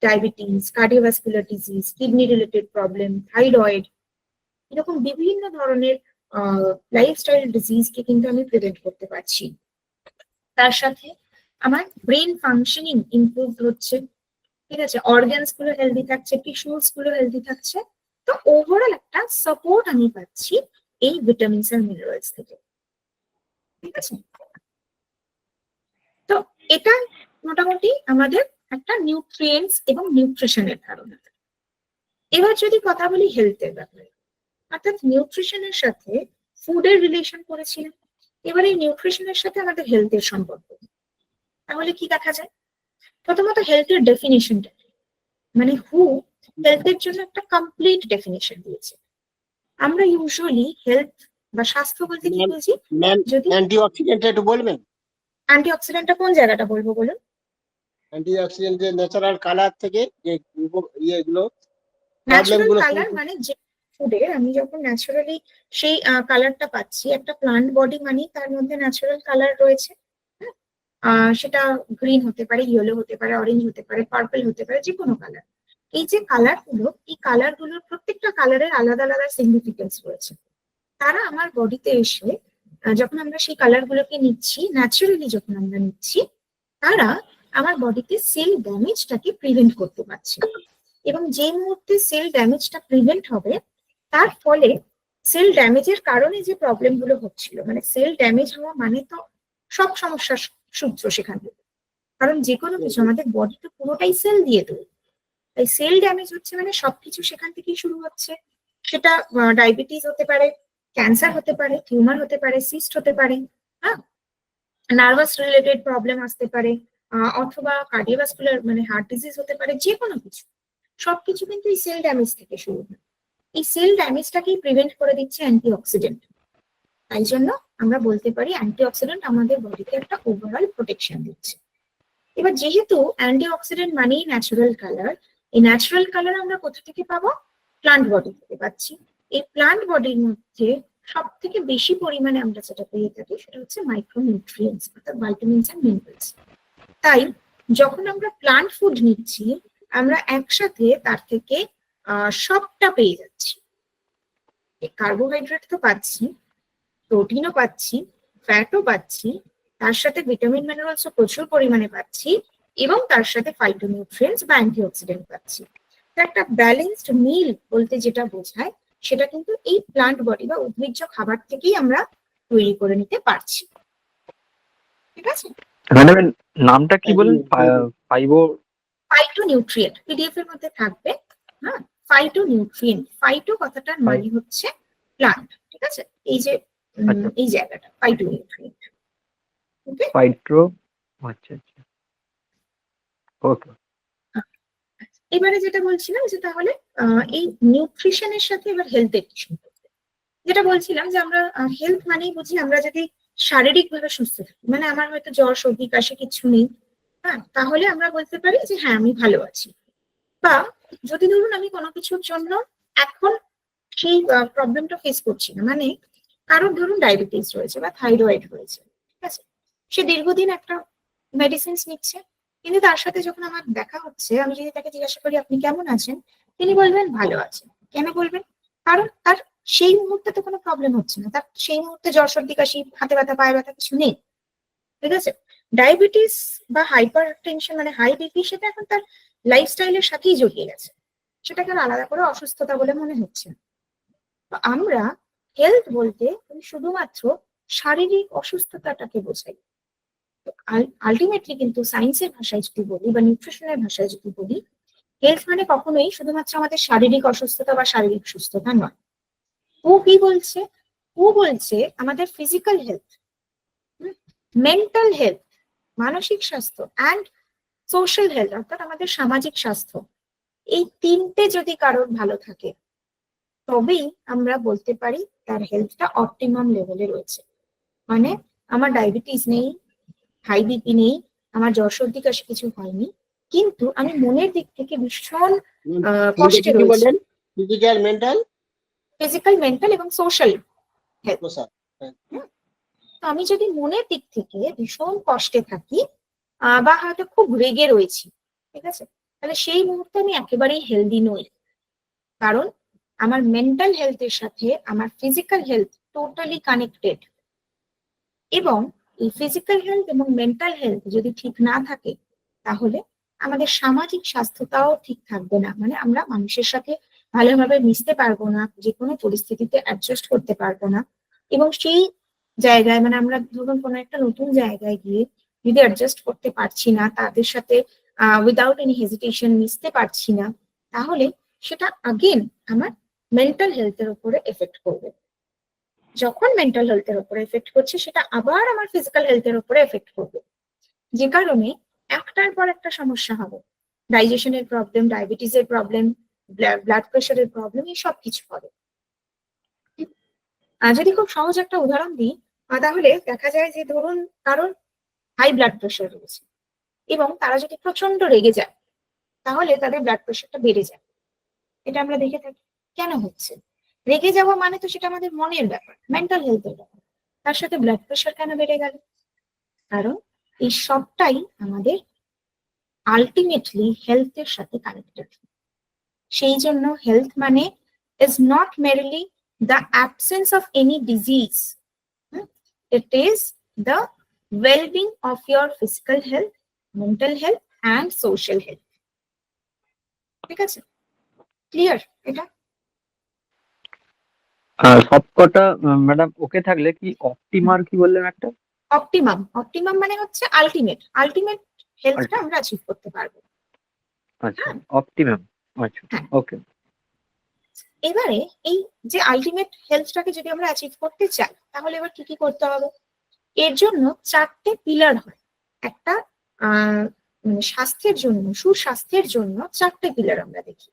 diabetes, cardiovascular disease, kidney related problem, thyroid, এরকম বিভিন্ন ধরনের লাইফস্টাইল ডিজিজকে কিন্তু আমি প্রিভেন্ট করতে পারছি। তার সাথে আমার ব্রেন ফাংশনিং ইমপ্রুভ হচ্ছে, ঠিক আছে, অর্গানস গুলো হেলদি থাকছে, টিস্যুস গুলো হেলদি থাকছে, তো ওভারঅল একটা সাপোর্ট আমি পাচ্ছি এই ভিটামিনস আর মিনারেলস থেকে, ঠিক আছে। তো এটা মোটামুটি আমাদের একটা নিউট্রিয়েন্টস এবং নিউট্রিশনের ধারণা। এবার যদি কথা বলি হেলথের ব্যাপারে, অর্থাৎ নিউট্রিশনের সাথে ফুডের রিলেশন করেছিলাম, এবার এই নিউট্রিশনের সাথে আমাদের হেলথের সম্পর্ক, তাহলে কি দেখা যায়? প্রথমত হেলথের ডেফিনেশনটা, মানে হু হেলথের জন্য একটা কমপ্লিট ডেফিনেশন দিয়েছে। আমরা ইউজুয়ালি হেলথ বা স্বাস্থ্য বলতে কি বুঝি? যদি অ্যান্টিঅক্সিডেন্ট একটু বলবেন, অ্যান্টিঅক্সিডেন্টটা কোন জায়গাটা বলবো বলুন? অ্যান্টিঅক্সিডেন্টের ন্যাচারাল কালার থেকে যে ইয়েগুলো ন্যাচারাল প্রবলেমগুলো কালার মানে যে ফুডের আমি যখন ন্যাচারালি সেই কালারটা পাচ্ছি, একটা প্লান্ট বডি মানে তার মধ্যে ন্যাচারাল কালার রয়েছে, সেটা গ্রিন হতে পারে, ইয়েলো হতে পারে, অরেঞ্জ হতে পারে, পার্পল হতে পারে, যে কোনো কালার। এই যে কালার গুলো, এই কালার গুলোর প্রত্যেকটা কালারের আলাদা আলাদা সিগনিফিকেন্স রয়েছে। তারা আমার বডিতে এসে যখন আমরা সেই কালার গুলোকে নিচ্ছি, ন্যাচারালি যখন আমরা নিচ্ছি, তারা আমার বডিতে সেল ড্যামেজটাকে প্রিভেন্ট করতে পারছে। এবং যে মুহূর্তে সেল ড্যামেজটা প্রিভেন্ট হবে, তার ফলে সেল ড্যামেজের কারণে যে প্রবলেমগুলো হচ্ছিল, মানে সেল ড্যামেজ হওয়া মানে তো সব সমস্যার সূত্র সেখান থেকে। কারণ যে কোনো কিছু, আমাদের বডি তো পুরোটাই সেল দিয়ে তৈরি, তাই সেল ড্যামেজ হচ্ছে মানে সবকিছু সেখান থেকেই শুরু হচ্ছে। সেটা ডায়াবেটিস হতে পারে, ক্যান্সার হতে পারে, টিউমার হতে পারে, সিস্ট হতে পারে, হ্যাঁ, নার্ভাস রিলেটেড প্রবলেম আসতে পারে, অথবা কার্ডিওভাস্কুলার মানে হার্ট ডিজিজ হতে পারে, যে কোনো কিছু। সবকিছু কিন্তু এই সেল ড্যামেজ থেকে শুরু হয়। এই সেল ড্যামেজটাকেই প্রিভেন্ট করে দিচ্ছে অ্যান্টিঅক্সিডেন্ট। তাই জন্য আমরা বলতে পারি অ্যান্টিঅক্সিডেন্ট আমাদের বডিতে একটা ওভারঅল প্রোটেকশন দিচ্ছে। এবার যেহেতু অ্যান্টিঅক্সিডেন্ট মানেই ন্যাচারাল কালার, এই ন্যাচারাল কালার আমরা কোথা থেকে পাবো? প্লান্ট বডি থেকে পাচ্ছি। এই প্লান্ট বডির মধ্যে সব থেকে বেশি পরিমাণে আমরা যেটা পেয়ে থাকি সেটা হচ্ছে মাইক্রোনিউট্রিয়েন্টস, অর্থাৎ ভাইটামিনস অ্যান্ড মিনারেলস। তাই যখন আমরা প্লান্ট ফুড নিচ্ছি, আমরা একসাথে তার থেকে সবটা পেয়ে যাচ্ছি। কার্বোহাইড্রেট তো পাচ্ছি, প্রোটিনও পাচ্ছি, ফ্যাটও পাচ্ছি, তার সাথে ভিটামিন মিনারেলসও প্রচুর পরিমাণে পাচ্ছি, এবং তার সাথে ফাইটোনিউট্রিয়েন্টস বা অ্যান্টিঅক্সিডেন্ট পাচ্ছি। তো একটা ব্যালেন্সড মিল বলতে যেটা বোঝায়, সেটা কিন্তু এই প্লান্ট বডি বা উদ্ভিজ্জ খাবার থেকেই আমরা তৈরি করে নিতে পারছি। ঠিক আছে? ম্যাডাম নামটা কি বলেন? ফাইটোনিউট্রিয়েন্ট পিডিএফ এর মধ্যে থাকবে। হ্যাঁ, ফাইটোনিউট্রিয়েন্ট, ফাইটো কথাটার মানে হচ্ছে প্লান্ট। ঠিক আছে? এই যে এই জায়গাটা ফাইটোনিউট্রিয়েন্ট। ওকে, ফাইট্রো, আচ্ছা আচ্ছা, ওকে। এবারে যেটা বলছিলাম যে তাহলে এই নিউট্রিশনের সাথে এবার হেলথের কি সম্পর্ক? যেটা বলছিলাম যে আমরা হেলথ মানেই বুঝি আমরা যদি শারীরিক ভাবে সুস্থ থাকি, মানে আমার হয়তো জ্বর সর্দি কাশি কিছু নেই, হ্যাঁ, তাহলে আমরা বলতে পারি যে হ্যাঁ আমি ভালো আছি। বা যদি ধরুন আমি কোনো কিছুর জন্য এখন সেই প্রবলেমটা ফেস করছি না, মানে কারোর ধরুন ডায়াবেটিস রয়েছে বা থাইরয়েড রয়েছে, ঠিক আছে, সে দীর্ঘদিন একটা মেডিসিনস নিচ্ছে, কিন্তু তার সাথে যখন আমার দেখা হচ্ছে, আমি যদি তাকে জিজ্ঞাসা করি আপনি কেমন আছেন, তিনি বলবেন ভালো আছেন। কেন বলবেন? কারণ তার সেই মুহূর্তে তো কোনো প্রবলেম হচ্ছে না, তার সেই মুহূর্তে জ্বর সর্দি কাশি হাতে ব্যথা পায়ে ব্যথা কিছু নেই। ঠিক আছে? ডায়াবেটিস বা হাইপার টেনশন মানে হাই বিপি, সেটা এখন তার লাইফস্টাইলের সাথেই জড়িয়ে গেছে, সেটাকে আর আলাদা করে অসুস্থতা বলে মনে হচ্ছে না। তো আমরা হেলথ বলতে শুধুমাত্র শারীরিক অসুস্থতাটাকে বোঝাই। আলটিমেটলি কিন্তু সায়েন্সের ভাষায় যদি বলি বা নিউট্রিশনের ভাষায় যদি বলি, হেলথ মানে কখনোই শুধুমাত্র আমাদের শারীরিক অসুস্থতা বা শারীরিক সুস্থতা নয়। ও কি বলছে? ও বলছে আমাদের ফিজিক্যাল হেলথ, মেন্টাল হেলথ মানসিক স্বাস্থ্য, অ্যান্ড সোশ্যাল হেলথ অর্থাৎ আমাদের সামাজিক স্বাস্থ্য, এই তিনটে যদি কারোর ভালো থাকে, তবেই আমরা বলতে পারি তার হেলথটা অপটিমাম লেভেলে রয়েছে। মানে আমার ডায়াবেটিস নেই, হাই বিপি নেই, আমার জ্বর সর্দি কাশি কিছু হয়নি, কিন্তু আমি মনের দিক থেকে ভীষণ কষ্টে রয়েছি। ফিজিক্যাল, মেন্টাল, ফিজিক্যাল, মেন্টাল এবং সোশ্যাল হেলথ। সোশ্যাল। তো আমি যদি মনের দিক থেকে ভীষণ কষ্টে থাকি বা হয়তো খুব রেগে রয়েছি, ঠিক আছে, তাহলে সেই মুহূর্তে আমি একেবারেই হেলদি নই। কারণ আমার মেন্টাল হেলথের সাথে আমার ফিজিক্যাল হেলথ টোটালি কানেক্টেড। এবং এই ফিজিক্যাল হেলথ এবং মেন্টাল হেলথ যদি ঠিক না থাকে, তাহলে আমাদের সামাজিক স্বাস্থ্যটাও ঠিক থাকবে না। মানে আমরা মানুষের সাথে ভালোভাবে মিশতে পারবো না, যে কোনো পরিস্থিতিতে অ্যাডজাস্ট করতে পারবো না। এবং সেই জায়গায় মানে আমরা ধরুন কোনো একটা নতুন জায়গায় গিয়ে যদি অ্যাডজাস্ট করতে পারছি না, তাদের সাথে উইদাউট এনি হেজিটেশন মিশতে পারছি না, তাহলে সেটা আগেন আমার মেন্টাল হেলথের উপরে এফেক্ট করবে। যখন মেন্টাল হেলথের উপরে এফেক্ট করছে, সেটা আবার আমার ফিজিক্যাল হেলথের উপরে এফেক্ট করবে, যে কারণে একটার পর একটা সমস্যা হবে। ডাইজেশনের প্রবলেম, ডায়াবেটিসের প্রবলেম, ব্লাড প্রেশারের প্রবলেম, এই সব কিছু হবে। যদি খুব সহজ একটা উদাহরণ দিই, তাহলে দেখা যায় যে ধরুন কারণ হাই ব্লাড প্রেশার রয়েছে এবং তারা যদি প্রচন্ড রেগে যায়, তাহলে তাদের ব্লাড প্রেশারটা বেড়ে যায়। এটা আমরা দেখে থাকি। কেন হচ্ছে? রেগে যাওয়া মানে তো সেটা আমাদের মনের ব্যাপার, মেন্টাল হেলথের ব্যাপার। তার সাথে ব্লাড প্রেশার কেন বেড়ে গেল? কারণ এই সবটাই আমাদের আলটিমেটলি হেলথের সাথে কানেক্টেড। সেই জন্য হেলথ মানে is not merely the absence of any disease, it is the wellbeing of your physical health mental health and social health. ঠিক আছে, ক্লিয়ার এটা? সবকটা ম্যাডাম ওকে থাকলে কি অপটিমার কি বললেন একটা? অপটিমাম, অপটিমাম মানে হচ্ছে আলটিমেট, আলটিমেট হেলথটা আচ্ছা আমরা অ্যাচিভ করতে পারবো। আচ্ছা, অপটিমাম। আচ্ছা, হ্যাঁ। ওকে। এবারে এই যে আলটিমেট হেলথটাকে যদি আমরা অ্যাচিভ করতে চাই তাহলে এবার কি কি করতে হবে? এর জন্য 4টে পিলার হয়। একটা মানে স্বাস্থ্যের জন্য, সুস্বাস্থ্যের জন্য 4টে পিলার আমরা দেখি।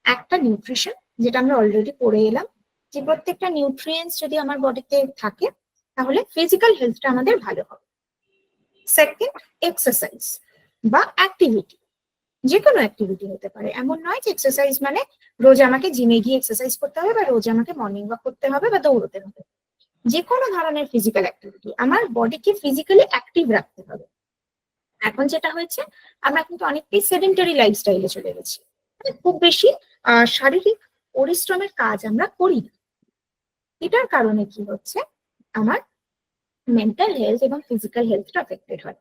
একটা নিউট্রিশন, যেটা আমরা অলরেডি পড়ে এলাম, যে প্রত্যেকটা নিউট্রিয়েন্টস যদি আমার বডিতে থাকে তাহলে ফিজিক্যাল হেলথটা আমাদের ভালো হবে। সেকেন্ড, এক্সারসাইজ বা অ্যাক্টিভিটি, যে কোনো অ্যাক্টিভিটি হতে পারে, এমন নয় যে এক্সারসাইজ মানে রোজ আমাকে জিমে গিয়ে এক্সারসাইজ করতে হবে বা রোজ আমাকে মর্নিং ওয়াক করতে হবে বা দৌড়তে হবে। যে কোনো ধরনের ফিজিক্যাল অ্যাক্টিভিটি, আমার বডিকে ফিজিক্যালি অ্যাক্টিভ রাখতে হবে। এখন যেটা হয়েছে, আমরা কিন্তু অনেকটাই সেডেন্টারি লাইফস্টাইলে চলে গেছি, মানে খুব বেশি শারীরিক পরিশ্রমের কাজ আমরা করি না। এটার কারণে কি হচ্ছে, আমার মেন্টাল হেলথ এবং ফিজিক্যাল হেলথটা অ্যাফেক্টেড হয়।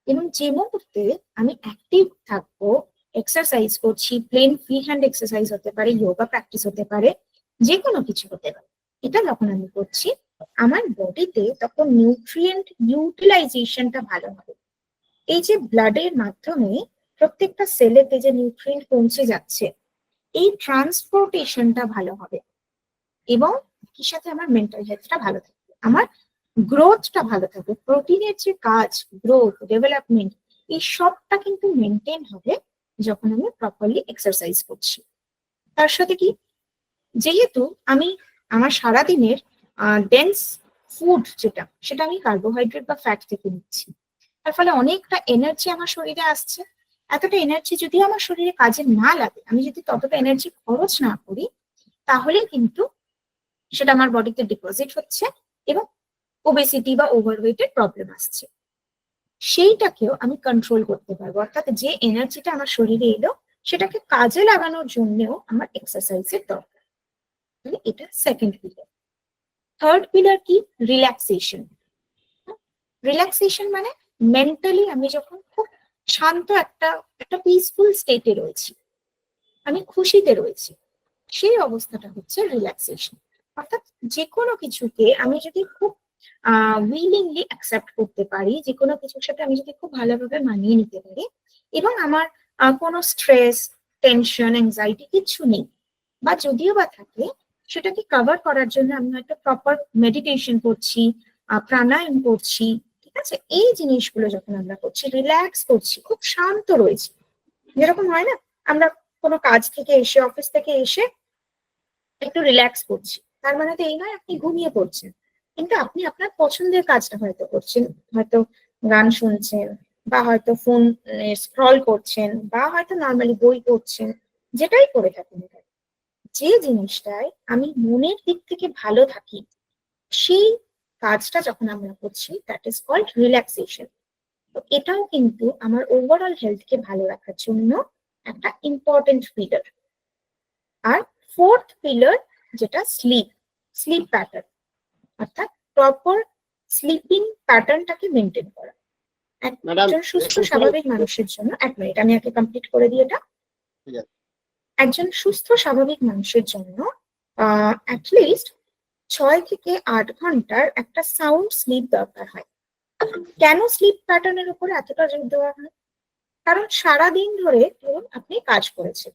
এবং যে মুহূর্তে আমি অ্যাক্টিভ থাকবো, এক্সারসাইজ করছি, প্লেন ফ্রি হ্যান্ড এক্সারসাইজ হতে পারে, যোগা প্র্যাকটিস হতে পারে, যে কোনো কিছু হতে পারে, এটা যখন আমি করছি আমার বডিতে তখন নিউট্রিয়েন্ট ইউটিলাইজেশনটা ভালো হবে। এই যে ব্লাডের মাধ্যমে প্রত্যেকটা সেলেতে যে নিউট্রিয়েন্ট পৌঁছে যাচ্ছে, এই ট্রান্সপোর্টেশনটা ভালো হবে এবং কি সাথে আমার মেন্টাল হেলথটা ভালো থাকবে, আমার গ্রোথটা ভালো থাকবে। প্রোটিনের যে কাজ, গ্রোথ, ডেভেলপমেন্ট, এই সবটা কিন্তু মেনটেন হবে যখন আমি প্রপারলি এক্সারসাইজ করছি। তার সাথে কি, যেহেতু আমি আমার সারাদিনের ডেন্স ফুড যেটা, সেটা আমি কার্বোহাইড্রেট বা ফ্যাট থেকে নিচ্ছি, তার ফলে অনেকটা এনার্জি আমার শরীরে আসছে। এতটা এনার্জি যদি আমার শরীরে কাজে না লাগে, আমি যদি ততটা এনার্জি খরচ না করি, তাহলে কিন্তু সেটা আমার বডিতে ডিপোজিট হচ্ছে এবং ওবেসিটি বা ওভারওয়েটের প্রবলেম আসছে। সেইটাকেও আমি কন্ট্রোল করতে পারবো, অর্থাৎ যে এনার্জিটা আমার শরীরে এলো সেটাকে কাজে লাগানোর জন্যও আমার এক্সারসাইজের দরকার। তাহলে এটা সেকেন্ড পিলার। থার্ড পিলার কি, রিল্যাক্সেশন। রিল্যাক্সেশন মানে মেন্টালি আমি যখন খুব শান্ত একটা পিসফুল স্টেটে রয়েছি, আমি খুশিতে রয়েছি, সেই অবস্থাটা হচ্ছে রিল্যাক্সেশন। অর্থাৎ যে কোনো কিছুকে আমি যদি খুব উইলিংলি অ্যাকসেপ্ট করতে পারি, যে কোনো কিছুর সাথে আমি যদি খুব ভালোভাবে মানিয়ে নিতে পারি এবং আমার কোনো স্ট্রেস, টেনশন, অ্যাংজাইটি কিচ্ছু নেই, বা যদিও বা থাকে সেটাকে কভার করার জন্য আমি হয়তো প্রপার মেডিটেশন করছি, প্রাণায়াম করছি, ঠিক আছে, এই জিনিসগুলো যখন আমরা করছি, রিল্যাক্স করছি, খুব শান্ত রয়েছি, যেরকম হয় না আমরা কোনো কাজ থেকে এসে, অফিস থেকে এসে একটু রিল্যাক্স করছি, তার মানে তো এই নয় আপনি ঘুমিয়ে পড়ছেন, কিন্তু আপনি আপনার পছন্দের কাজটা হয়তো করছেন, হয়তো গান শুনছেন বা হয়তো ফোন স্ক্রল করছেন বা হয়তো নর্মালি বই পড়ছেন, যেটাই করে থাকেন না কেন, যে জিনিসটায় আমি মনের দিক থেকে ভালো থাকি, সেই কাজটা যখন আমরা করছি, দ্যাট ইজ কল্ড রিল্যাক্সেশন। তো এটাও কিন্তু আমার ওভারঅল হেলথকে ভালো রাখার জন্য একটা ইম্পর্টেন্ট পিলার। আর ফোর্থ পিলার যেটা স্লিপ, স্লিপ প্যাটার্ন, অর্থাৎ প্রপার স্লিপিং প্যাটার্নটাকে মেনটেন করা। ম্যাডাম, একজন সুস্থ স্বাভাবিক মানুষের জন্য, এক মিনিট আমি আগে কমপ্লিট করে দিই এটা। ঠিক আছে। একজন সুস্থ স্বাভাবিক মানুষের জন্য অ্যাটলিস্ট 6 থেকে 8 ঘন্টার একটা সাউন্ড স্লিপ দরকার হয়। কেন স্লিপ প্যাটার্নের উপরে এতটা জোর দেওয়া হয়? কারণ সারাদিন ধরে ধরুন আপনি কাজ করেছেন,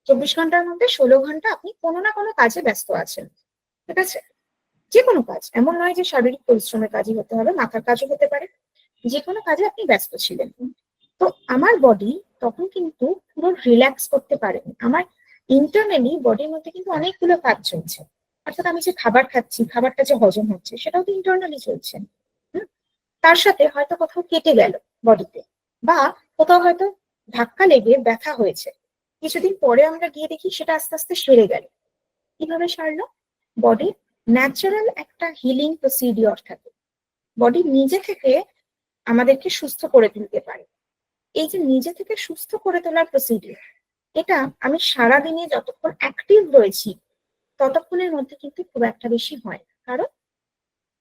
24 ঘন্টার মধ্যে 16 ঘন্টা আপনি কোনো না কোনো কাজে ব্যস্ত আছেন, ঠিক আছে, যে কোনো কাজ, এমন নয় যে শারীরিক পরিশ্রমের কাজই হতে হবে, মাথার কাজও হতে পারে, যে কোনো কাজে আপনি ব্যস্ত ছিলেন। তো আমার বডি তখন কিন্তু পুরো রিল্যাক্স করতে পারেনি, আমার ইন্টারনালি বডির মধ্যে কিন্তু অনেকগুলো কাজ চলছে, অর্থাৎ আমি যে খাবার খাচ্ছি, খাবারটা যে হজম হচ্ছে, সেটাও তো ইন্টারনালি চলছে। তার সাথে হয়তো কোথাও কেটে গেল বডিতে, বা কোথাও হয়তো ধাক্কা লেগে ব্যথা হয়েছে, কিছুদিন পরে আমরা গিয়ে দেখি সেটা আস্তে আস্তে সেরে গেল। কিভাবে সারলো? বডি ন্যাচারাল একটা হিলিং প্রসিডিওর থাকে, বডি নিজে থেকে আমাদেরকে সুস্থ করে তুলতে পারে। এই যে নিজে থেকে সুস্থ করে তোলার প্রসিডিওর, এটা আমি সারাদিনে যতক্ষণ অ্যাক্টিভ রয়েছি ততক্ষণের মধ্যে কিন্তু খুব একটা বেশি হয় না। কারণ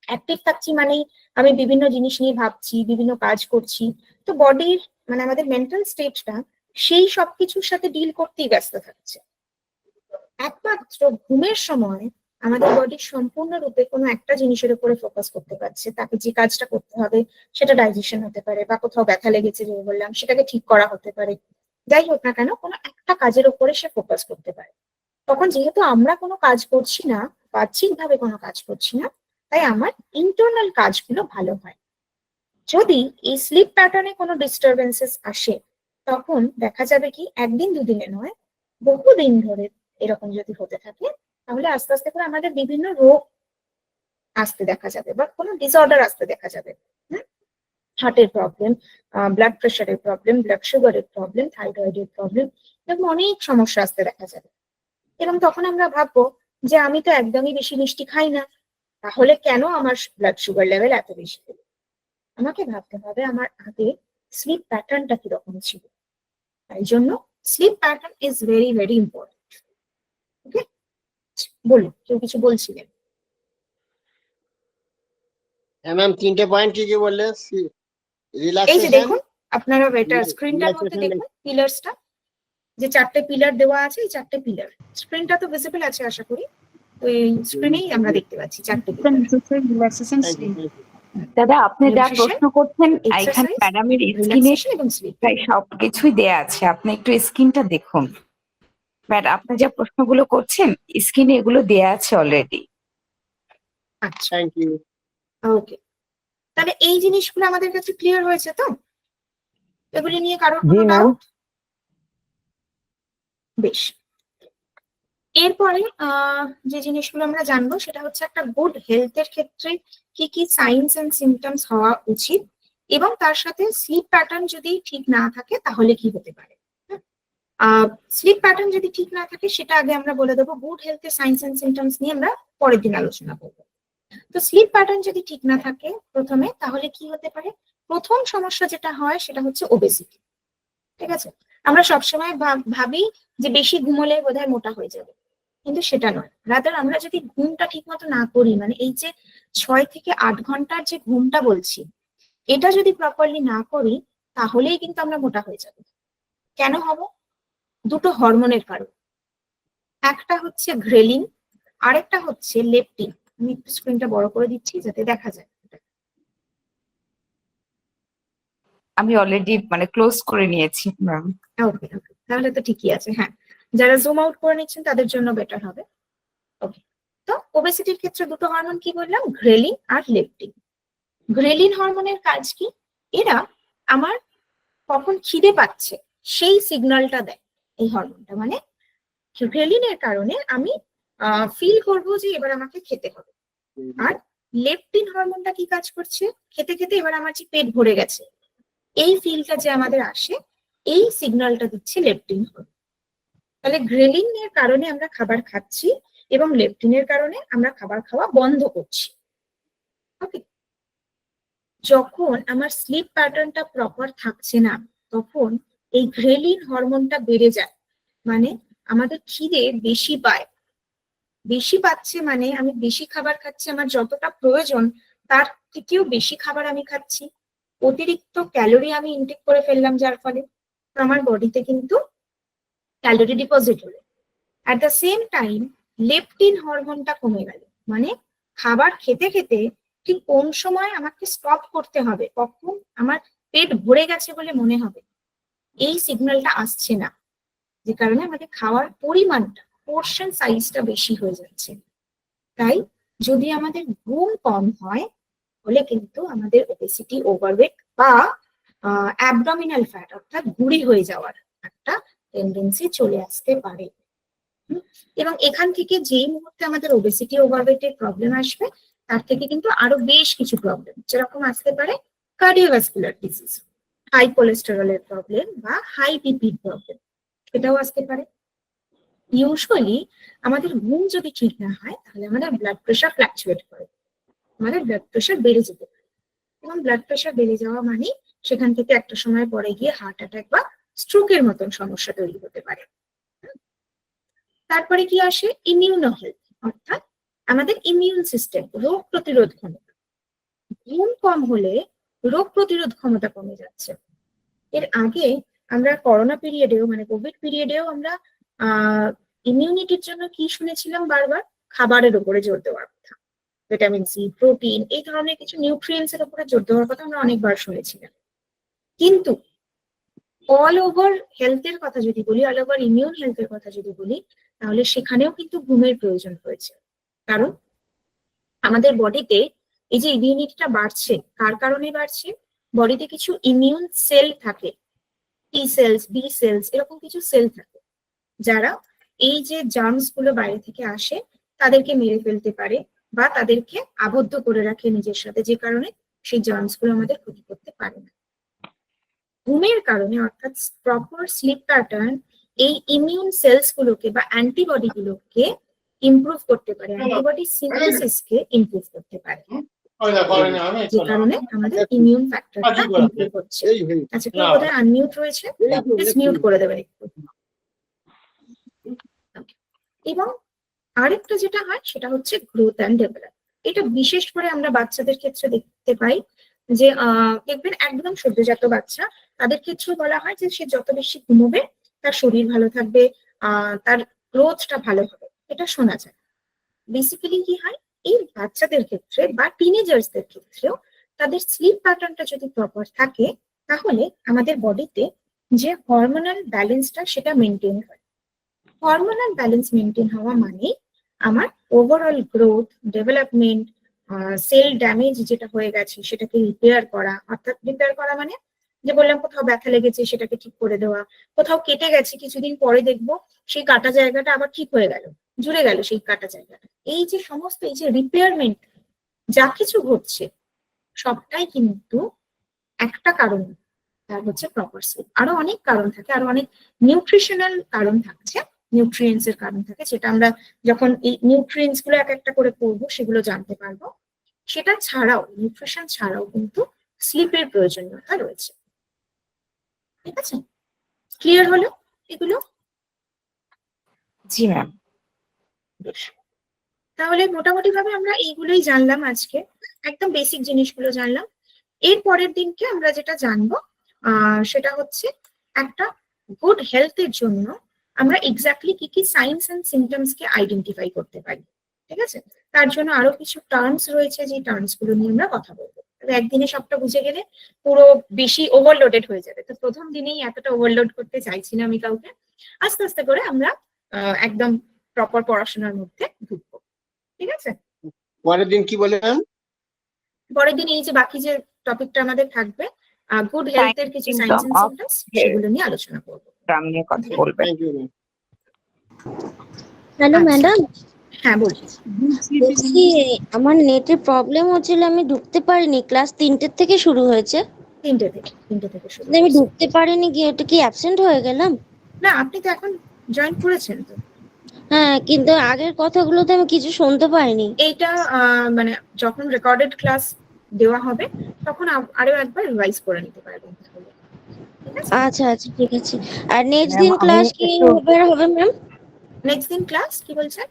অ্যাক্টিভ থাকছি মানেই আমি বিভিন্ন জিনিস নিয়ে ভাবছি, বিভিন্ন কাজ করছি, তো বডির মানে আমাদের মেন্টাল স্টেটটা সেই সবকিছুর সাথে ডিল করতেই ব্যস্ত থাকছে। একমাত্র ঘুমের সময় আমাদের বডি সম্পূর্ণরূপে কোনো একটা জিনিসের উপরে ফোকাস করতে পারছে, তাকে যে কাজটা করতে হবে সেটা ডাইজেশন হতে পারে, বা কোথাও ব্যথা লেগেছে যে বললাম সেটাকে ঠিক করা হতে পারে, যাই হোক না কেন কোনো একটা কাজের উপরে সে ফোকাস করতে পারে। তখন যেহেতু আমরা কোনো কাজ করছি না, বাহ্যিকভাবে কোনো কাজ করছি না, তাই আমার ইন্টারনাল কাজগুলো ভালো হয়। যদি এই স্লিপ প্যাটার্নে কোনো ডিস্টারবেন্সেস আসে, তখন দেখা যাবে কি একদিন দুদিনে নয়, বহুদিন ধরে এরকম যদি হতে থাকে, তাহলে আস্তে আস্তে করে আমাদের বিভিন্ন রোগ আসতে দেখা যাবে বা কোনো ডিসঅর্ডার আসতে দেখা যাবে। হার্টের প্রবলেম, ব্লাড প্রেশারের প্রবলেম, ব্লাড সুগারের প্রবলেম, থাইরয়েডের প্রবলেম, এরকম অনেক সমস্যা আসতে দেখা যাবে। এবং তখন আমরা ভাববো যে আমি তো একদমই বেশি মিষ্টি খাই না, তাহলে কেন আমার ব্লাড সুগার লেভেল এত বেশি হলো? আমাকে ভাবতে হবে আমার আগে স্লিপ প্যাটার্নটা কিরকম ছিল। তাই জন্য sleep pattern is very very important. Okay, বলুন, কেউ কিছু বলছিলেন? হ্যাঁ ম্যাম, 3টে পয়েন্ট কি কি বললেন? এই যে রিল্যাক্সেশন, দেখুন, আপনারা এটা স্ক্রিনটার মধ্যে দেখুন পিলার্সটা, যে 4টে পিলার দেওয়া আছে, এই 4টে পিলার স্ক্রিনটা তো ভিজিবল আছে আশা করি, তো এই স্ক্রিনেই আমরা দেখতে পাচ্ছি 4টে পিলার। দাদা আপনি যা Nutrition, প্রশ্ন করছেন এখানে exercise, ম্যাডামের স্ক্রিনে রিল্যাক্সেশন এবং স্লিপ। প্রায় সবকিছুই দেয়া আছে, আপনি একটু স্ক্রিনটা দেখুন। ম্যাডাম আপনি যা প্রশ্নগুলো করছেন স্ক্রিনে এগুলো দেয়া আছে অলরেডি। আচ্ছা, থ্যাংক ইউ। ওকে, তাহলে এই জিনিসগুলো আমাদের কাছে ক্লিয়ার হয়েছে তো? এগুলি নিয়ে কারোর কোনো ডাউট? বেশ, এরপরে যে জিনিসগুলো আমরা জানবো সেটা হচ্ছে একটা গুড হেলথের ক্ষেত্রে কি কি সাইনস এন্ড সিমটমস হওয়া উচিত, এবং তার সাথে স্লিপ প্যাটার্ন যদি ঠিক না থাকে তাহলে কি হতে পারে। স্লিপ প্যাটার্ন যদি ঠিক না থাকে সেটা আগে আমরা বলে দেবো, গুড হেলথের সাইনস এন্ড সিমটমস নিয়ে আমরা পরের দিন আলোচনা করবো। তো স্লিপ প্যাটার্ন যদি ঠিক না থাকে প্রথমে, তাহলে কি হতে পারে? প্রথম সমস্যা যেটা হয় সেটা হচ্ছে ওবেসিটি। ঠিক আছে, আমরা সবসময় ভাবি যে বেশি ঘুমোলে বোধহয় মোটা হয়ে যাবে, কিন্তু সেটা নয়। রাদার আমরা যদি ঘুমটা ঠিক মতো না করি, মানে এই যে 6 থেকে 8 ঘন্টার যে ঘুমটা বলছি, এটা যদি প্রপারলি না করি, তাহলেই কিন্তু আমরা মোটা হয়ে যাব। কেন হব? দুটো হরমোনের কারণ, একটা হচ্ছে গ্রেলিন, আরেকটা হচ্ছে লেপটিন। আমি একটু স্ক্রিনটা বড় করে দিচ্ছি যাতে দেখা যায়। আমি অলরেডি মানে ক্লোজ করে নিয়েছি ম্যাম। ওকে, তাহলে তো ঠিকই আছে। হ্যাঁ, যারা জুম আউট করে নিচ্ছেন তাদের জন্য বেটার হবে। ওকে, তো ওবেসিটির ক্ষেত্রে দুটো হরমোন কি বললাম? গ্রেলিন আর লেপটিন। গ্রেলিন হরমোনের কাজ কি? এরা আমার কখন খিদে পাচ্ছে সেই সিগন্যালটা দেয় এই হরমোনটা। মানে গ্রেলিনের কারণে আমি ফিল করব যে এবার আমাকে খেতে হবে। আর লেপটিন হরমোনটা কি কাজ করছে? খেতে খেতে এবার আমার যে পেট ভরে গেছে এই ফিলটা যে আমাদের আসে, এই সিগন্যালটা দিচ্ছে লেপটিন হরমোন। তাহলে গ্রেলিনের কারণে আমরা খাবার খাচ্ছি এবং লেপটিনের কারণে আমরা খাবার খাওয়া বন্ধ করছি। ওকে, যখন আমার স্লিপ প্যাটার্নটা প্রপার থাকছে না, তখন এই গ্রেলিন হরমোনটা বেড়ে যায়, মানে আমাদের খিদে বেশি পায়। বেশি পাচ্ছে মানে আমি বেশি খাবার খাচ্ছি, আমার যতটা প্রয়োজন তার থেকেও বেশি খাবার আমি খাচ্ছি, অতিরিক্ত ক্যালোরি আমি ইনটেক করে ফেললাম, যার ফলে আমার বডিতে কিন্তু ক্যালোরি ডিপোজিট হলো। At the same time leptin হরমোনটা কমে গেল, মানে খাবার খেতে খেতে ঠিক কোন সময় আমাকে স্টপ করতে হবে, কখন আমার পেট ভরে গেছে বলে মনে হবে, এই সিগন্যালটা আসছে না, যে কারণে আমাদের খাওয়ার পরিমাণটা, পোর্শন সাইজটা বেশি হয়ে যাচ্ছে। তাই যদি আমাদের ঘুম কম হয়, তাহলে কিন্তু আমাদের ওবেসিটি, ওভারওয়েট বা অ্যাবডোমিনাল ফ্যাট অর্থাৎ ভুঁড়ি হয়ে যাওয়ার একটা টেন্ডেন্সি চলে আসতে পারে। এবং এখান থেকে যেই মুহূর্তে আমাদের ওবেসিটি, ওভারওয়েটের প্রবলেম আসবে, তার থেকে কিন্তু আরো বেশ কিছু প্রবলেম, যেরকম আসতে পারে কার্ডিওভাস্কুলার ডিজিজ, হাই কোলেস্টেরলের প্রবলেম বা হাই বিপির প্রবলেম, এটাও আসতে পারে। ইউজুয়ালি আমাদের ঘুম যদি ঠিক না হয়, তাহলে আমাদের ব্লাড প্রেশার ফ্ল্যাকচুয়েট করে, আমাদের ব্লাড প্রেশার বেড়ে যেতে পারে, এবং ব্লাড প্রেশার বেড়ে যাওয়া মানে সেখান থেকে একটা সময় পরে গিয়ে হার্ট অ্যাটাক বা স্ট্রোকের মতন সমস্যা তৈরি হতে পারে। তারপরে কি আসে? ইমিউনো হেলথ, অর্থাৎ আমাদের ইমিউন সিস্টেম, রোগ প্রতিরোধ ক্ষমতা। কম হলে রোগ প্রতিরোধ ক্ষমতা কমে যাচ্ছে। এর আগে আমরা করোনা পিরিয়ডেও মানে কোভিড পিরিয়ডেও আমরা ইমিউনিটির জন্য কি শুনেছিলাম বারবার? খাবারের উপরে জোর দেওয়ার কথা, ভিটামিন সি, প্রোটিন, এই ধরনের কিছু নিউট্রিয়েন্টস এর উপরে জোর দেওয়ার কথা আমরা অনেকবার শুনেছিলাম। কিন্তু অল ওভার হেলথের কথা যদি বলি, অল ওভার ইমিউন হেলথের কথা যদি বলি, তাহলে সেখানেও কিন্তু ঘুমের প্রয়োজন হয়েছে। কারণ আমাদের বডিতে এই যে ইমিউনিটিটা বাড়ছে, কার কারণে বাড়ছে? বডিতে কিছু ইমিউন সেল থাকে, টি সেলস, বি সেলস, এরকম কিছু সেল থাকে যারা এই যে জার্মস গুলো বাইরে থেকে আসে তাদেরকে মেরে ফেলতে পারে বা তাদেরকে আবদ্ধ করে রাখে নিজের সাথে, যে কারণে সেই জার্মস গুলো আমাদের ক্ষতি করতে পারে না। ঘুমের কারণে অর্থাৎ প্রপার স্লিপ প্যাটার্ন এই ইমিউন সেলস গুলোকে বা অ্যান্টিবডি গুলোকে ইমপ্রুভ করতে পারে, অ্যান্টিবডি সিনথেসিসকে ইমপ্রুভ করতে পারে, যে কারণে আমাদের ইমিউন ফ্যাক্টরটা ইমপ্রুভ হচ্ছে। আচ্ছা, কেউ বোধহয় আনমিউট রয়েছে, প্লিজ মিউট করে দেবেন একটু। এবং আরেকটা যেটা হয় সেটা হচ্ছে গ্রোথ অ্যান্ড ডেভেলপ। এটা বিশেষ করে আমরা বাচ্চাদের ক্ষেত্রে দেখতে পাই যে দেখবেন একদম সদ্যজাত বাচ্চা, তাদের ক্ষেত্রেও বলা হয় যে সে যত বেশি ঘুমোবে তার শরীর ভালো থাকবে, তার গ্রোথটা ভালো হবে, এটা শোনা যায়। বেসিক্যালি কি হয়, এই বাচ্চাদের ক্ষেত্রে বা টিনেজার্সদের ক্ষেত্রেও তাদের স্লিপ প্যাটার্নটা যদি প্রপার থাকে তাহলে আমাদের বডিতে যে হরমোনাল ব্যালেন্সটা সেটা মেনটেন হয়। হরমোনাল ব্যালেন্স মেনটেন হওয়া মানে আমার overall growth, development, sell damage যেটা হয়ে গেছে সেটাকে রিপেয়ার করা, অর্থাৎ রিপেয়ার করা মানে যে বললাম কোথাও ব্যথা লেগেছে সেটাকে ঠিক করে দেওয়া, কোথাও কেটে গেছে কিছুদিন পরে দেখবো সেই কাটা জায়গাটা আবার ঠিক হয়ে গেল, জুড়ে গেল সেই কাটা জায়গাটা। এই যে সমস্ত এই যে রিপেয়ারমেন্ট যা কিছু ঘটছে সবটাই কিন্তু একটা কারণ, তার হচ্ছে প্রপার স্লিপ। আরো অনেক কারণ থাকে, আরো অনেক নিউট্রিশনাল কারণ থাকছে, নিউট্রিয়েন্টস এর কারণ থাকে, সেটা আমরা যখন এই নিউট্রিয়েন্টস গুলো এক একটা করে পড়বো সেগুলো জানতে পারবো। সেটা ছাড়াও, নিউট্রিশন ছাড়াও কিন্তু স্লিপের প্রয়োজনীয়তা রয়েছে। ঠিক আছে, ক্লিয়ার হলো এগুলো? জি ম্যাম। তাহলে মোটামুটি ভাবে আমরা এইগুলোই জানলাম আজকে, একদম বেসিক জিনিসগুলো জানলাম। এর পরের দিনকে আমরা যেটা জানবো সেটা হচ্ছে একটা গুড হেলথের জন্য আমরা এক্স্যাক্টলি কি কি সাইনস এন্ড সিমটমস কে আইডেন্টিফাই করতে পারি। ঠিক আছে, তার জন্য আরো কিছু টার্মস রয়েছে, যে টার্মস গুলো নিয়ে আমরা কথা বলবো। একদিনে সবটা বুঝে গেলে পুরো বেশি ওভারলোডেড হয়ে যাবে, তো প্রথম দিনেই এতটা ওভারলোড করতে চাইছি না আমি কাউকে। আস্তে আস্তে করে আমরা একদম প্রপার পড়াশোনার মধ্যে ঢুকবো। ঠিক আছে, পরের দিন কি বললেন? পরের দিন এই যে বাকি যে টপিকটা আমাদের থাকবে গুড হেলথের কিছু সাইন্স এন্ড সিমটমস, সেগুলো নিয়ে আলোচনা করব, গ্রাম নিয়ে কথা বলবেন। Thank you. হ্যালো আচ্ছা। ম্যাডাম, হ্যাঁ বলছি। বলছি আমার নেটের প্রবলেম হচ্ছিল, আমি ঢুকতে পারিনি। ক্লাস 3টের থেকে শুরু হয়েছে, 3টে থেকে শুরু আমি হয়েছে। ঢুকতে পারিনি, গিয়ে ওটা কি অ্যাবসেন্ট হয়ে গেলাম? না, আপনি তো এখন জয়েন করেছেন তো। হ্যাঁ, কিন্তু আগের কথাগুলো তো আমি কিছু শুনতে পাইনি। এইটা মানে যখন রেকর্ডেড ক্লাস দেওয়া হবে তখন আরো একবার রিভাইজ করে নিতে পারবেন। ঠিক আছে, আচ্ছা আচ্ছা, ঠিক আছে। আর নেক্সট Ma'am, দিন ক্লাস আমি কি একটু- হবে ম্যাম? নেক্সট দিন ক্লাস কি বলছেন?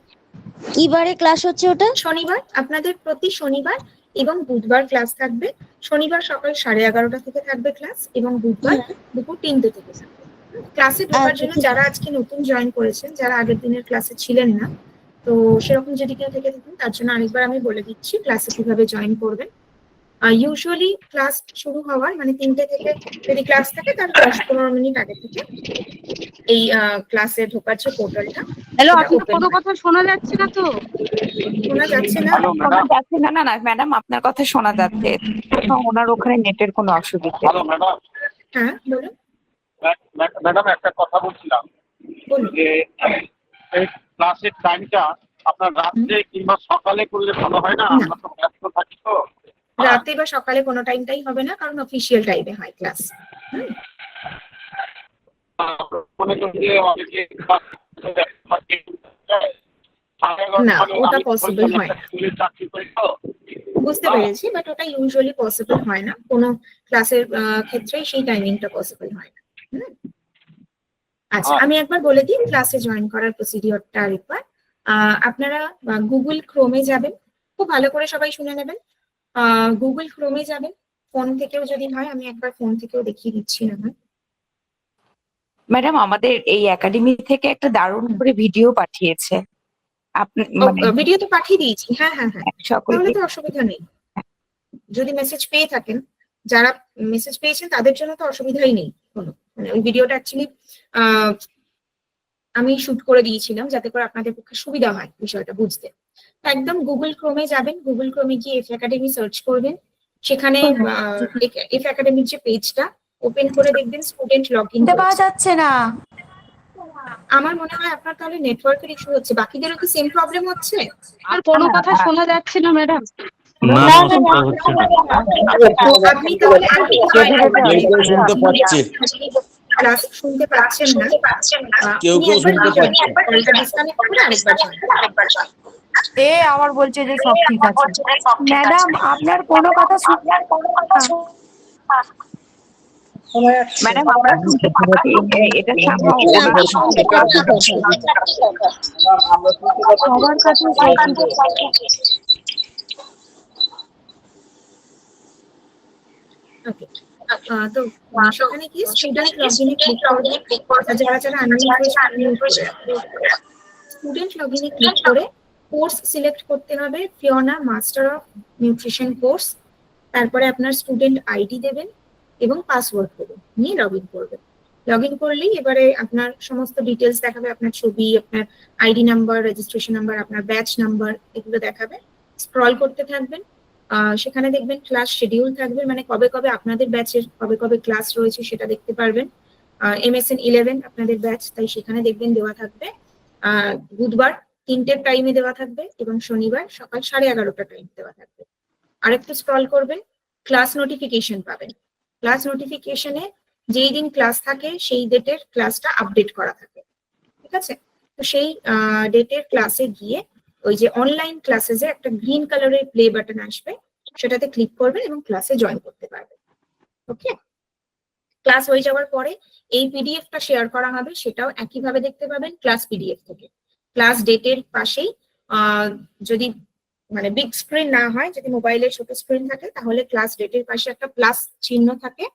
কি বারে ক্লাস হচ্ছে ওটা? শনিবার, আপনাদের প্রতি শনিবার এবং বুধবার ক্লাস থাকবে। শনিবার সকাল 11:30 থেকে থাকবে ক্লাস, এবং বুধবার দুপুর 3টে থেকে থাকবে। ক্লাসে ঢোকার জন্য যারা আজকে নতুন জয়েন করেছেন, যারা আগের দিনের ক্লাসে ছিলেন না, তো সেরকম যদি কেউ থেকে থাকেন তার জন্য আরেকবার আমি বলে দিচ্ছি ক্লাসে কিভাবে জয়েন করবেন। ইউজুয়ালি ক্লাস শুরু হওয়ার মানে 3টে থেকে যদি ক্লাস থাকে তার 10-15 মিনিট আগে থেকে এই ক্লাসে ঢোকার যে পোর্টালটা, হ্যালো, সেটা আপনার open কোনো হয়। কথা শোনা যাচ্ছে না তো? শোনা যাচ্ছে না? শোনা যাচ্ছে না। না না ম্যাডাম, আপনার কথা শোনা যাচ্ছে, ওনার ওখানে নেটের কোনো অসুবিধা। হ্যালো ম্যাডাম, হ্যাঁ বলুন। ম্যাডাম একটা কথা বলছিলাম বলুন। যে এই ক্লাসের টাইমটা আপনার রাত্রে কিংবা সকালে করলে ভালো হয় না? না। আমরা তো ব্যস্ত থাকি তো। রাতে বা সকালে কোনো টাইমটাই হবে না, কারণ অফিসিয়াল টাইমে হয় ক্লাস। মনে করি যে অনেকে না, ওটা পসিবল হয় না। চাকরি করি তো। বুঝতে পেরেছি, বাট ওটা ইউজুয়ালি পসিবল হয় না, কোনো ক্লাসের ক্ষেত্রেই সেই টাইমিংটা পসিবল হয় না। আচ্ছা, আমি একবার বলে দিই ক্লাসে জয়েন করার প্রসিডিওরটা আরেকবার। আপনারা গুগল ক্রোমে যাবেন, খুব ভালো করে সবাই শুনে নেবেন। গুগল ক্রোমে যাবেন, ফোন থেকেও যদি হয় আমি একবার ফোন থেকেও দেখিয়ে দিচ্ছি না হয়। ম্যাডাম আমাদের এই একাডেমি থেকে একটা দারুণ করে ভিডিও পাঠিয়েছে আপনি মানে ভিডিও তো পাঠিয়ে দিয়েছি, হ্যাঁ হ্যাঁ হ্যাঁ, তাহলে সকলকে। তো অসুবিধা নেই। যদি মেসেজ পেয়ে থাকেন, যারা মেসেজ পেয়েছেন তাদের জন্য তো অসুবিধাই নেই কোনো। মানে ওই ভিডিওটা অ্যাকচুয়ালি আমি শুট করে দিয়েছিলাম যাতে করে আপনাদের পক্ষে সুবিধা হয় বিষয়টা বুঝতে। তো একদম গুগল ক্রোমে যাবেন, গুগল ক্রোমে গিয়ে এফ একাডেমি সার্চ করবেন, সেখানে এফ একাডেমির যে পেজটা ওপেন করে দেখবেন স্টুডেন্ট লগ ইন পাওয়া যাচ্ছে না। আমার মনে হয় আপনার তাহলে নেটওয়ার্কের ইস্যু হচ্ছে, বাকিদেরও কি সেম প্রবলেম হচ্ছে? আর কোনো কথা শোনা যাচ্ছে না ম্যাডাম। না না হচ্ছে না। আপনি তাহলে শুনতে পাচ্ছি, ক্লাস শুনতে পাচ্ছেন না, কেউ আপনি কেউ একবার শুনতে পাচ্ছে। কলটা ডিসকানেক্ট করে আরেকবার যান। এ আবার বলছে যে সব ঠিক আছে। ম্যাডাম আপনার কোনো কথা ম্যাডাম আমরা শুনতে পাচ্ছি, এটা সামনে সবার কাছে ওকে, তো সেখানে কি স্টুডেন্ট লগইনে ক্লিক করবেন, যারা যারা আনমিউট হয়েছে আনমিউট করে স্টুডেন্ট লগইনে ক্লিক করে কোর্স সিলেক্ট করতে হবে, Fiona master of nutrition course. তারপরে আপনার স্টুডেন্ট আইডি দেবেন এবং পাসওয়ার্ড দেবেন, নিয়ে লগ ইন করবেন। লগ ইন করলেই এবারে আপনার সমস্ত ডিটেলস দেখাবে, আপনার ছবি, আপনার আইডি নাম্বার, রেজিস্ট্রেশন নাম্বার, আপনার ব্যাচ নাম্বার, এগুলো দেখাবে। স্ক্রল করতে থাকবেন, সেখানে দেখবেন ক্লাস শিডিউল থাকবে, মানে কবে কবে আপনাদের ব্যাচের কবে কবে ক্লাস রয়েছে সেটা দেখতে পারবেন। MSN 11 আপনাদের ব্যাচ, তাই সেখানে দেখবেন দেওয়া থাকবে বুধবার 3টের টাইমে দেওয়া থাকবে এবং শনিবার সকাল 11:30 টাইম দেওয়া থাকবে। আরেকটু স্ক্রল করবেন, ক্লাস নোটিফিকেশন পাবেন। ক্লাস নোটিফিকেশনে যেই দিন ক্লাস থাকে সেই ডেটের ক্লাসটা আপডেট করা থাকে, ঠিক আছে? তো সেই ডেটের ক্লাসে গিয়ে ওই যে অনলাইন ক্লাসেসে একটা গ্রিন কালারের প্লে বাটন আসবে, সেটাতে ক্লিক করবেন এবং ক্লাসে জয়েন করতে পারবেন। ওকে, ক্লাস হয়ে যাওয়ার পরে এই পিডিএফটা শেয়ার করা হবে, সেটাও একইভাবে দেখতে পাবেন ক্লাস পিডিএফ থেকে। ক্লাস ডেটের পাশেই যদি মানে বিগ স্ক্রিন না হয়, যদি মোবাইলের ছোট স্ক্রিন থাকে তাহলে ক্লাস ডেটের পাশে একটা প্লাস চিহ্ন থাকে,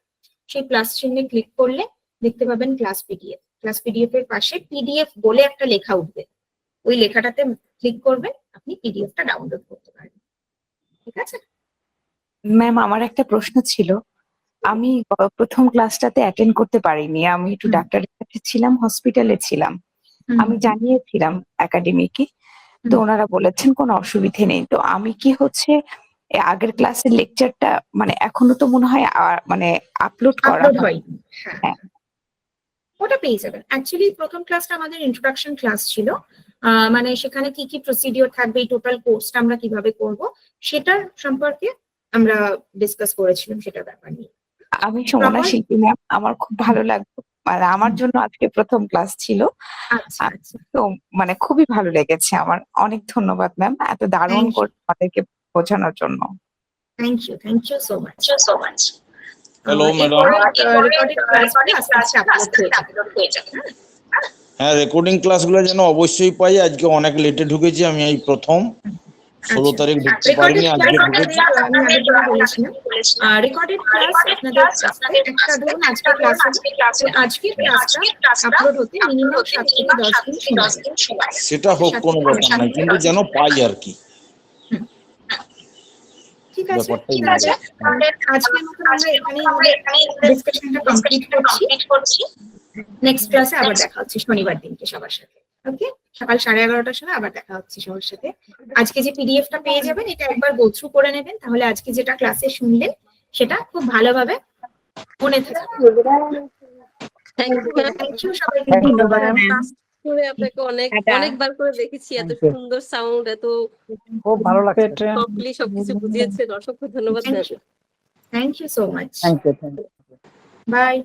সেই প্লাস চিহ্নে ক্লিক করলে দেখতে পাবেন ক্লাস পিডিএফ। ক্লাস পিডিএফ এর পাশে পিডিএফ বলে একটা লেখা উঠবে, ওই লেখাটাতে ক্লিক করবেন, আপনি পিডিএফটা ডাউনলোড করতে পারবেন, ঠিক আছে? ম্যাম আমার একটা প্রশ্ন ছিল, আমি প্রথম ক্লাসটাতে অ্যাটেন্ড করতে পারিনি, আমি একটু ডাক্তারের কাছে ছিলাম, হসপিটালে ছিলাম, আমি জানিয়েছিলাম একাডেমিকে, তো ওনারা বলেছেন কোনো অসুবিধে নেই। তো আমি কি হচ্ছে আগের ক্লাসের লেকচারটা মানে এখনো তো মনে হয় মানে আপলোড করা হয়নি, হ্যাঁ ওটা পেয়ে যাবেন। অ্যাকচুয়ালি প্রথম ক্লাসটা আমাদের ইন্ট্রোডাকশন ক্লাস ছিল, মানে সেখানে কি কি প্রসিডিওর থাকবে, এই টোটাল কোর্সটা আমরা কিভাবে করব সেটার সম্পর্কে আমরা ডিসকাস করেছিলাম, সেটার ব্যাপার নিয়ে। আমি সমনা শিল্পী ম্যাম, আমার খুব ভালো লাগলো, মানে আমার জন্য আজকে প্রথম ক্লাস ছিল, তো মানে খুবই ভালো লেগেছে আমার। অনেক ধন্যবাদ ম্যাম এত দারুণ করে আমাদেরকে বোঝানোর জন্য। Thank you so much. Hello madam. Recorded ক্লাসগুলো আস্তে আস্তে আপলোড হয়ে যাবে। হ্যাঁ, রেকর্ডিং ক্লাসগুলো যেন অবশ্যই পাই। আজকে অনেক লেটে ঢুকেছি, আমি এই প্রথম 16 তারিখ ঢুকতে পারিনি, আজকে ঢুকেছি। রেকর্ডেড ক্লাস আপনাদের একটা ধরুন আজকে ক্লাস হবে, আজকের ক্লাসটা আপলোড হতে মিনিমাম 7 থেকে 10 দিন সময়। সেটা হোক, কোনো ব্যাপার নাই, কিন্তু যেন পাই আর কি। ঠিক আছে, আজকের মতো আমরা এখানেই ডিসকাশনটা কমপ্লিট করছি। নেক্সট ক্লাসে আবার দেখা হচ্ছে শনিবার দিনকে সবার সাথে। ওকে, সকাল 11:30টার সময় আবার দেখা হচ্ছে সবার সাথে। আজকে যে পিডিএফটা পেয়ে যাবেন এটা একবার গো থ্রু করে নেবেন, তাহলে আজকে যেটা ক্লাসে শুনলেন সেটা খুব ভালোভাবে মনে থাকবে। থ্যাংক ইউ সবাইকে, ধন্যবাদ। শুনে আপনাকে অনেকবার করে দেখেছি, এত সুন্দর সাউন্ড, এত খুব ভালো লাগছে। প্রপারলি সবকিছু বুঝিয়েছেন, অসংখ্য ধন্যবাদ। Thank you so much, thank you. By.